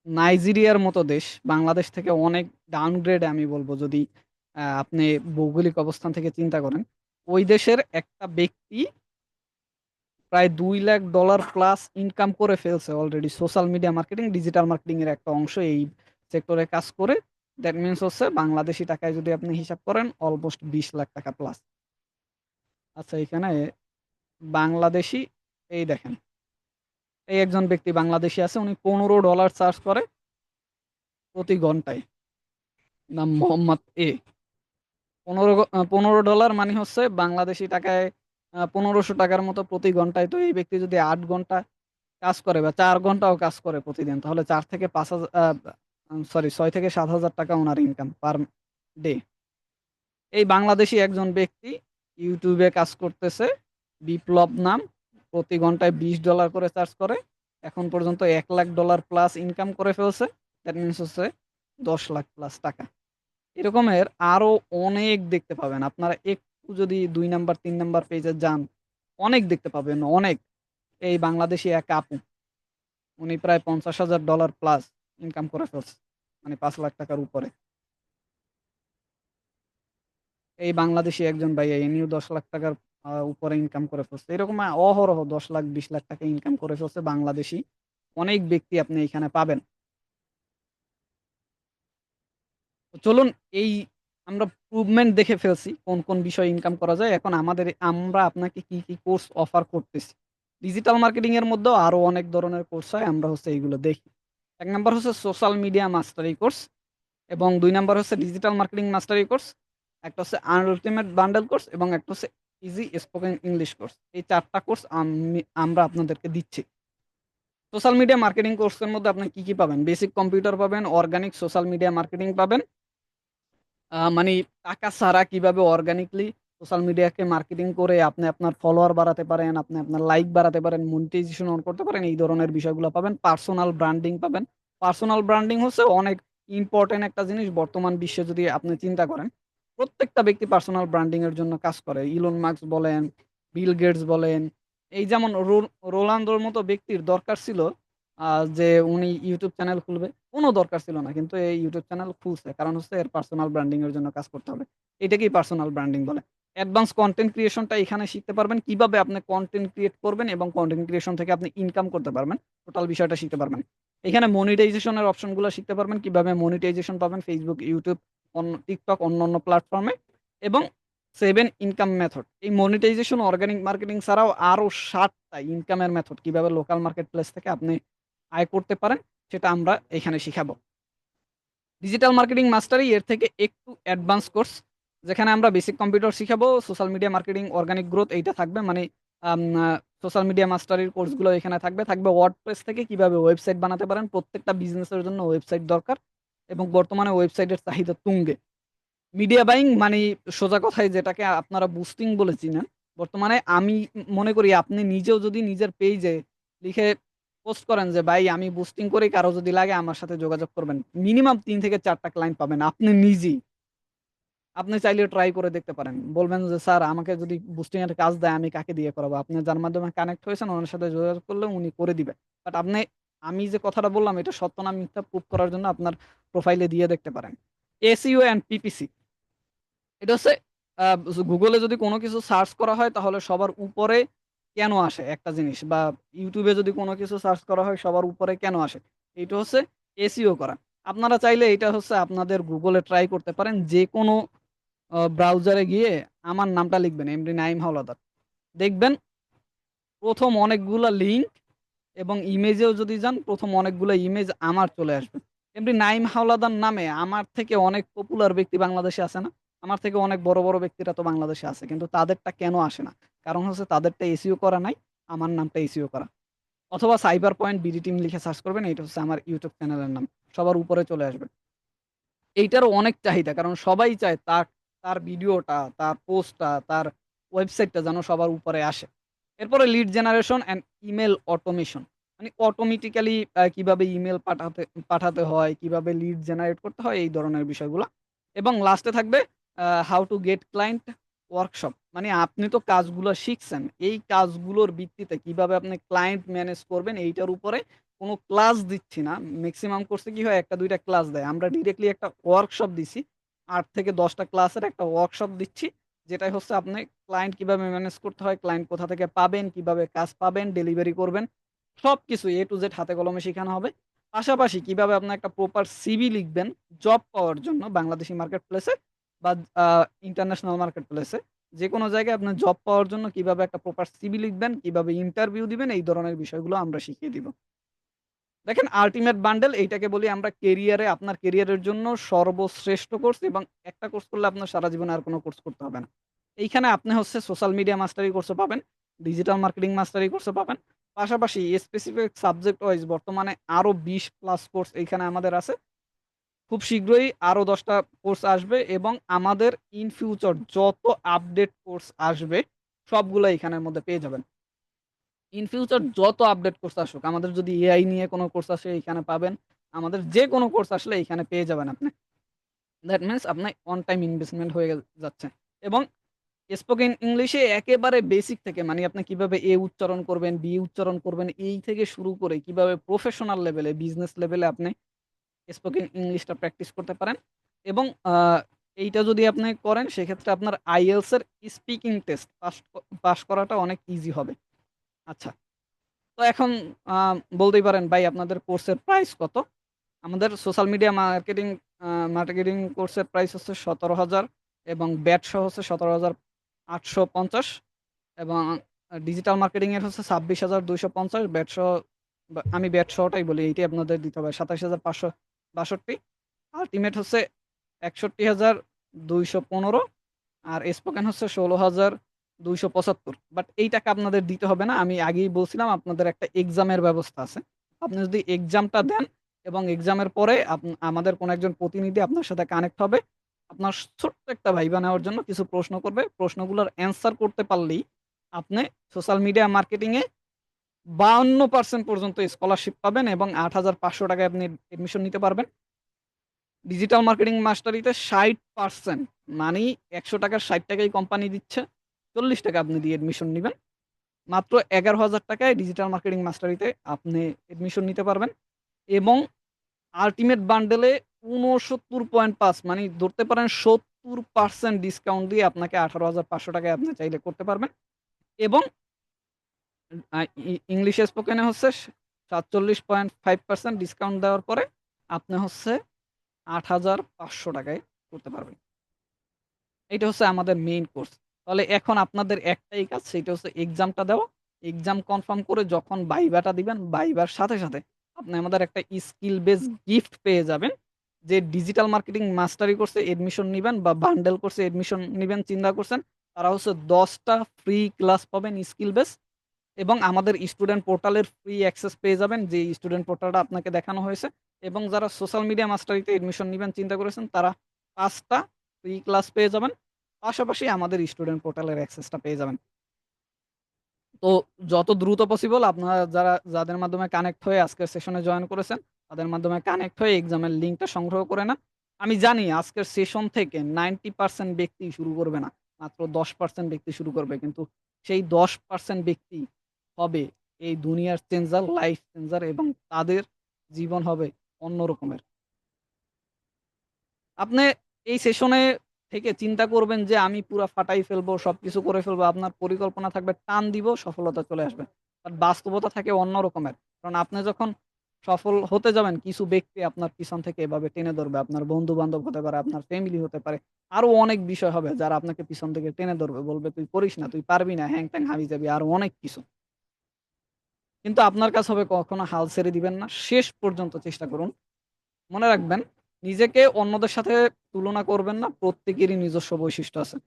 নাইজেরিয়ার মতো দেশ বাংলাদেশ থেকে অনেক ডাউনগ্রেড আমি বলব যদি আপনি ভৌগোলিক অবস্থান থেকে চিন্তা করেন। ওই দেশের একটা ব্যক্তি প্রায় $2,00,000 প্লাস ইনকাম করে ফেলছে already social media marketing, digital marketing এর একটা অংশ এই সেক্টরে কাজ করে। দ্যাট মিনস হচ্ছে বাংলাদেশী টাকায় যদি আপনি হিসাব করেন অলমোস্ট ৳20,00,000 প্লাস। আচ্ছা এখানে বাংলাদেশী এই দেখেন, এই একজন ব্যক্তি বাংলাদেশী আছে উনি $15 চার্জ করে প্রতি ঘন্টায়। নাম মোহাম্মদ এ। ১৫ $15 মানে হচ্ছে বাংলাদেশী টাকায় ৳১৫০০ মতো প্রতি ঘন্টায়। তো এই ব্যক্তি যদি ৮ ঘন্টা কাজ করে বা ৪ ঘন্টাও কাজ করে প্রতিদিন তাহলে ৪ থেকে ৫,০০০ সরি ৬ থেকে ৳৭,০০০ উনার ইনকাম পার ডে। এই বাংলাদেশী একজন ব্যক্তি YouTube এ কাজ করতেছে। বিপ্লব নাম। প্রতি ঘন্টায় $20 করে চার্জ করে। এখন পর্যন্ত $১,০০,০০০ প্লাস ইনকাম করে ফেলছে। দ্যাট মিনস হচ্ছে ১০,০০,০০০ প্লাস টাকা। এরকমের আরো অনেক দেখতে পাবেন। আপনারা একটু যদি ২ নাম্বার ৩ নাম্বার পেজে যান, অনেক দেখতে পাবেন অনেক। এই বাংলাদেশী এক আপু, উনি প্রায় $৫০,০০০ প্লাস ইনকাম করে ফেলছে। মানে ৳৫,০০,০০০ র উপরে। এই বাংলাদেশী একজন ভাইয়া ইনিও ৳১০,০০,০০০ উপরে ইনকাম করে ফেলছে। এরকম অহরহ ১০,০০,০০০ ৳২০,০০,০০০ ইনকাম করে ফেলছে বাংলাদেশী অনেক ব্যক্তি আপনি এখানে পাবেন। তো চলুন এই আমরা প্রুভমেন্ট দেখে ফেলছি কোন বিষয়ে ইনকাম করা যায়। এখন আমরা আপনাকে কি কোর্স অফার করতেছি। ডিজিটাল মার্কেটিং এর মধ্যেও আরো অনেক ধরনের কোর্স হয়। আমরা হচ্ছে এইগুলো দেখি। ১ নাম্বার হচ্ছে সোশ্যাল মিডিয়া মাস্টারি কোর্স এবং ২ নাম্বার হচ্ছে ডিজিটাল মার্কেটিং মাস্টারি কোর্স। একটা হচ্ছে আল্টিমেট বান্ডেল কোর্স এবং একটা হচ্ছে ইজি স্পোকেন ইংলিশ কোর্স। এই ৪ টা কোর্স আমরা আপনাদেরকে দিচ্ছি। সোশ্যাল মিডিয়া মার্কেটিং কোর্সের মধ্যে আপনি কি পাবেন? বেসিক কম্পিউটার পাবেন, অর্গানিক সোশ্যাল মিডিয়া মার্কেটিং পাবেন। মানি টাকা ছাড়া কিভাবে অর্গানিকলি সোশ্যাল মিডিয়াকে মার্কেটিং করে আপনি আপনার ফলোয়ার বাড়াতে পারেন, আপনি আপনার লাইক বাড়াতে পারেন, মনিটাইজেশন অন করতে পারেন, এই ধরনের বিষয়গুলো পাবেন। পার্সোনাল ব্র্যান্ডিং পাবেন। পার্সোনাল ব্র্যান্ডিং হচ্ছে অনেক ইম্পোর্টেন্ট একটা জিনিস বর্তমান বিশ্বে যদি আপনি চিন্তা করেন। প্রত্যেকটা ব্যক্তি পার্সোনাল ব্র্যান্ডিং এর জন্য কাজ করে। ইলন মাস্ক বলেন, বিল গেটস বলেন, এই যেমন রোনালদোর মতো ব্যক্তির দরকার ছিল যে উনি YouTube চ্যানেল খুলবে। কোনো দরকার ছিল না। কিন্তু এই YouTube চ্যানেল খুলছে। কারণ হচ্ছে এর পার্সোনাল ব্র্যান্ডিং এর জন্য কাজ করতে হবে। এটাকেই পার্সোনাল ব্র্যান্ডিং বলে। অ্যাডভান্স কনটেন্ট ক্রিয়েশন টা এখানে শিখতে পারবেন। কিভাবে আপনি কনটেন্ট ক্রিয়েট করবেন এবং কনটেন্ট ক্রিয়েশন থেকে আপনি ইনকাম করতে পারবেন। টোটাল বিষয়টা শিখতে পারবেন। এখানে মনিটাইজেশন এর অপশন গুলা শিখতে পারবেন। কিভাবে মনিটাইজেশন পাবেন Facebook, YouTube, TikTok অন্যান্য প্ল্যাটফর্মে এবং 7 ইনকাম মেথড। এই মনিটাইজেশন, অর্গানিক মার্কেটিং ছাড়াও আরো ৭ টা ইনকামের মেথড কিভাবে লোকাল মার্কেট প্লেস থেকে আপনি আয় করতে পারেন সেটা আমরা এখানে শিখাবো। ডিজিটাল মার্কেটিং মাস্টারি এর থেকে একটু অ্যাডভান্স কোর্স যেখানে আমরা বেসিক কম্পিউটার শিখাবো, social media marketing, organic growth এইটা থাকবে। মানে আম আ সোশ্যাল মিডিয়া মাস্টারির কোর্সগুলো এখানে থাকবে। থাকবে ওয়ার্ডপ্রেস থেকে কিভাবে ওয়েবসাইট বানাতে পারেন। প্রত্যেকটা বিজনেসের জন্য ওয়েবসাইট দরকার এবং বর্তমানে ওয়েবসাইটের চাহিদা তুঙ্গে। মিডিয়া বাইং মানি সোজা কথায় যেটাকে আপনারা বুস্টিং বলে চিনেন। বর্তমানে আমি মনে করি আপনি নিজেও যদি নিজের পেইজে লিখে পোস্ট করেন যে, "ভাই আমি বুস্টিং করি, কারো যদি লাগে আমার সাথে যোগাযোগ করবেন।" মিনিমাম ৩ থেকে ৪ টা ক্লায়েন্ট পাবেন আপনি নিজেই। আপনি চাইলে ট্রাই করে দেখতে পারেন। বলবেন যে, "স্যার আমাকে যদি বুস্টিং এর কাজ দেয় আমি কাকে দিয়ে করাবো?" আপনি যার মাধ্যমে কানেক্ট হয়েছেন উনার সাথে যোগাযোগ করলে উনি করে দিবে। বাট আমি যে কথাটা বললাম এটা সত্য না মিথ্যা প্রুভ করার জন্য আপনার প্রোফাইলে দিয়ে দেখতে পারেন। এসইও অ্যান্ড পিপিসি এটা হচ্ছে Google এ যদি কোন কিছু সার্চ করা হয় তাহলে সবার উপরে কেন আসে একটা জিনিস বা YouTube এ যদি কোন কিছু সার্চ করা হয় সবার উপরে কেন আসে? এইটা হচ্ছে এসইও করা। আপনারা চাইলে এটা হচ্ছে আপনাদের Google এ ট্রাই করতে পারেন। যেকোনো ব্রাউজারে গিয়ে আমার নামটা লিখবেন এমডি নাঈম হাওলাদার। দেখবেন ১ম অনেকগুলা লিঙ্ক এবং ইমেজেও যদি যান ১ম অনেকগুলা ইমেজ আমার চলে আসবে। এমনি নাইম হাওলাদার নামে আমার থেকে অনেক পপুলার ব্যক্তি বাংলাদেশে আছে না? আমার থেকে অনেক বড়, বড় ব্যক্তিরা তো বাংলাদেশে আছে। কিন্তু তাদেরটা কেন আসে না? কারণ হচ্ছে তাদেরটা এসইও করা নাই। আমার নামটা এসইও করা। অথবা সাইবার পয়েন্ট বিডি টিম লিখে সার্চ করবেন। এইটা হচ্ছে আমার ইউটিউব চ্যানেলের নাম। সবার উপরে চলে আসবে। এইটারও অনেক চাহিদা। কারণ সবাই চায় তার ভিডিওটা, তার পোস্টটা, তার ওয়েবসাইটটা যেন সবার উপরে আসে। এরপরে lead generation and email automation. মানে অটোমেটিক্যালি কিভাবে ইমেইল পাঠাতে হয়, কিভাবে লিড জেনারেট করতে হয় এই ধরনের বিষয়গুলা। এবং লাস্টে থাকবে how to get client workshop. মানে আপনি তো কাজগুলো শিখছেন। এই কাজগুলোর ভিত্তিতে কিভাবে আপনি ক্লায়েন্ট ম্যানেজ করবেন এইটার উপরে কোনো ক্লাস দিচ্ছি না। মেক্সিমাম কোর্সে কি হয় ১ টা ২ টা ক্লাস দেয়। আমরা ডিরেক্টলি একটা ওয়ার্কশপ দিছি। ৮ থেকে ১০ টা ক্লাসের একটা ওয়ার্কশপ দিচ্ছি। যেটাই হচ্ছে আপনি ক্লায়েন্ট কিভাবে ম্যানেজ করতে হয়, ক্লায়েন্ট কোথা থেকে পাবেন, কিভাবে কাজ পাবেন, ডেলিভারি করবেন। সবকিছু A to Z হাতে কলমে শিখানো হবে। পাশাপাশি কিভাবে আপনার একটা প্রপার সিভি লিখবেন জব পাওয়ার জন্য বাংলাদেশি মার্কেট প্লেসে বা আ ইন্টারন্যাশনাল মার্কেট প্লেসে। যেকোনো জায়গায় আপনার জব পাওয়ার জন্য কিভাবে একটা প্রপার সিভি লিখবেন, কিভাবে ইন্টারভিউ দিবেন এই ধরনের বিষয়গুলো আমরা শিখিয়ে দিব। দেখেন আল্টিমেট বান্ডেল এইটাকে বলি আমরা কেরিয়ারে আপনার কেরিয়ারের জন্য সর্বশ্রেষ্ঠ কোর্স এবং একটা কোর্স করলে আপনার সারা জীবনে আর কোনো কোর্স করতে হবে না। এইখানে আপনি হচ্ছে সোশ্যাল মিডিয়া মাস্টারি কোর্সও পাবেন, ডিজিটাল মার্কেটিং মাস্টারি কোর্সও পাবেন। পাশাপাশি স্পেসিফিক সাবজেক্ট ওয়াইজ বর্তমানে আরো ২০ প্লাস কোর্স এইখানে আমাদের আছে। খুব শীঘ্রই আরো ১০ টা কোর্স আসবে এবং আমাদের ইন ফিউচার যত আপডেট কোর্স আসবে সবগুলো এইখানের মধ্যে পেয়ে যাবেন। ইন ফিউচার যত আপডেট কোর্স আসুক, আমাদের যদি এআই নিয়ে কোনো কোর্স আসে এইখানে পাবেন। আমাদের যেকোনো কোর্স আসলে এইখানে পেয়ে যাবেন আপনি। দ্যাট মিনস আপনার অন টাইম ইনভেস্টমেন্ট হয়ে যাচ্ছে। এবং স্পোকেন ইংলিশে একেবারে বেসিক থেকে মানে আপনি কিভাবে এ উচ্চারণ করবেন, বি উচ্চারণ করবেন এই থেকে শুরু করে কিভাবে প্রফেশনাল লেভেলে, বিজনেস লেভেলে আপনি স্পোকেন ইংলিশটা প্র্যাকটিস করতে পারেন। এবং এইটা যদি আপনি করেন সেক্ষেত্রে আপনার IELTS এর স্পিকিং টেস্ট পাস করাটা অনেক ইজি হবে। আচ্ছা। তো এখন আ বলতেই পারেন, "ভাই আপনাদের কোর্সের প্রাইস কত?" আমাদের সোশ্যাল মিডিয়া মার্কেটিং কোর্সের প্রাইস হচ্ছে ১৭,০০০ এবং ব্যাট সহ হচ্ছে ১৭,৮৫০ এবং ডিজিটাল মার্কেটিং এর হচ্ছে ২৬,২৫০ ব্যাট সহ আমি ব্যাট সহটাই বলি এইটাই আপনাদের দিতে হবে ২৭,৫৬২ আল্টিমেট হচ্ছে ৬১,২১৫ আর স্পোকেন হচ্ছে ১৬,২৭৫। বাট এই টাকা আপনাদের দিতে হবে না। আমি আগেই বলছিলাম আপনাদের একটা এক্সামের ব্যবস্থা আছে। আপনি যদি এক্সামটা দেন এবং এক্সামের পরে আমাদের কোনো একজন প্রতিনিধি আপনার সাথে কানেক্ট হবে। আপনার ছোট্ট একটা ভাইবা নেওয়ার জন্য কিছু প্রশ্ন করবে। প্রশ্নগুলোর অ্যান্সার করতে পারলেই আপনি সোশ্যাল মিডিয়া মার্কেটিং এ ৫২% পর্যন্ত স্কলারশিপ পাবেন এবং ৳৮,৫০০ য় আপনি অ্যাডমিশন নিতে পারবেন। ডিজিটাল মার্কেটিং মাস্টারিতে ৬০% মানি ৳১০০ র ৳৬০ ই কোম্পানি দিচ্ছে। ৳৪০ আপনি দিয়ে অ্যাডমিশন নিবেন। মাত্র ৳১১,০০০ য় ডিজিটাল মার্কেটিং মাস্টারিতে আপনি অ্যাডমিশন নিতে পারবেন এবং আল্টিমেট বান্ডেলে ৬৯.৫ মানি ধরতে পারেন ৭০% ডিসকাউন্ট দিয়ে আপনাকে ৳১৮,৫০০ য় আপনি চাইলে করতে পারবেন এবং আ ইংলিশ স্পোকেন এ হচ্ছে ৪৭.৫% ডিসকাউন্ট দেওয়ার পরে আপনি হচ্ছে ৳৮,৫০০ য় করতে পারবেন। এইটা হচ্ছে আমাদের মেইন কোর্স। তাহলে এখন আপনাদের একটাই কাজ সেটা হচ্ছে এক্সামটা দেওয়া। এক্সাম কনফার্ম করে যখন ভাইভাটা দিবেন, ভাইবার সাথে, সাথে আপনি আমাদের একটা স্কিল বেস গিফট পেয়ে যাবেন। যে ডিজিটাল মার্কেটিং মাস্টারি কোর্সে এডমিশন নিবেন বা বান্ডেল কোর্সে এডমিশন নিবেন চিন্তা করছেন। তারা হচ্ছে ১০ টা ফ্রি ক্লাস পাবেন স্কিল বেস এবং আমাদের স্টুডেন্ট পোর্টালের ফ্রি অ্যাক্সেস পেয়ে যাবেন যে স্টুডেন্ট পোর্টালটা আপনাকে দেখানো হয়েছে এবং যারা সোশ্যাল মিডিয়া মাস্টারিতে এডমিশন নিবেন চিন্তা করেছেন তারা ৫ টা ফ্রি ক্লাস পেয়ে যাবেন। পাশাপাশি আমাদের স্টুডেন্ট পোর্টালের অ্যাক্সেসটা পেয়ে যাবেন। তো যত দ্রুত পসিবল আপনারা যাদের মাধ্যমে কানেক্ট হয়ে আজকের সেশনে জয়েন করেছেন, তাদের মাধ্যমে কানেক্ট হয়ে এক্সামের লিঙ্কটা সংগ্রহ করে নেন। আমি জানি আজকের সেশন থেকে 90% ব্যক্তি শুরু করবে না। মাত্র 10% ব্যক্তি শুরু করবে। কিন্তু সেই 10% ব্যক্তি হবে এই দুনিয়ার চেঞ্জার, লাইফ চেঞ্জার এবং তাদের জীবন হবে অন্য রকমের। আপনি এই সেশনে থেকে চিন্তা করবেন যে আমি পুরা ফাটাই ফেলবো, সবকিছু করে ফেলবো। আপনার পরিকল্পনা থাকবে টান দিব, সফলতা চলে আসবে। বাট বাস্তবতা থাকে অন্য রকমের। কারণ আপনি যখন সফল হতে যাবেন কিছু ব্যক্তি আপনার পিছন থেকে এভাবে টেনে ধরবে। আপনার বন্ধু-বান্ধব হতে পারে, আপনার ফ্যামিলি হতে পারে। আরো অনেক বিষয় হবে যারা আপনাকে পিছন থেকে টেনে ধরবে। বলবে, "তুই করিস না, তুই পারবি না, হ্যাং-ত্যাং হাবি-জাবি" আরো অনেক কিছু। কিন্তু আপনার কাজ হবে কখনো হাল ছেড়ে দিবেন না। শেষ পর্যন্ত চেষ্টা করুন। মনে রাখবেন, নিজেকে অন্যদের সাথে তুলনা করবেন না। প্রত্যেকেরই নিজস্ব বৈশিষ্ট্য আছে।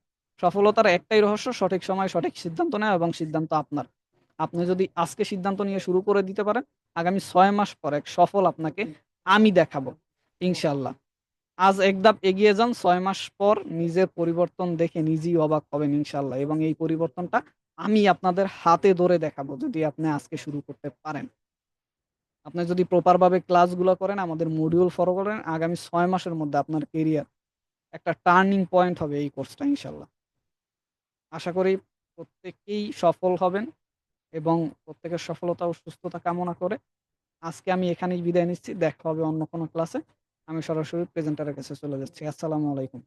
সফলতার একটাই রহস্য সঠিক সময়ে সঠিক সিদ্ধান্ত নেওয়া এবং সিদ্ধান্ত আপনার। আপনি যদি আজকে সিদ্ধান্ত নিয়ে শুরু করে দিতে পারেন, আগামী ৬ মাস পর এক সফল আপনাকে আমি দেখাবো ইনশাআল্লাহ। আজ এক ধাপ এগিয়ে যান, ৬ মাস পর নিজের পরিবর্তন দেখে নিজেই অবাক হবেন ইনশাআল্লাহ এবং এই পরিবর্তনটা আমি আপনাদের হাতে ধরে দেখাবো যদি আপনি আজকে শুরু করতে পারেন। আপনি যদি প্রপার ভাবে ক্লাসগুলো করেন, আমাদের মডিউল ফলো করেন, আগামী ৬ মাসের মধ্যে আপনার কেরিয়ার একটা টার্নিং পয়েন্ট হবে এই কোর্সটা ইনশাআল্লাহ। আশা করি প্রত্যেকেই সফল হবেন এবং প্রত্যেকের সফলতা ও সুস্থতা কামনা করে আজকে আমি এখানেই বিদায় নিচ্ছি। দেখা হবে অন্য কোনো ক্লাসে। আমি সরাসরি প্রেজেন্টারের কাছে চলে যাচ্ছি। আসসালামু আলাইকুম।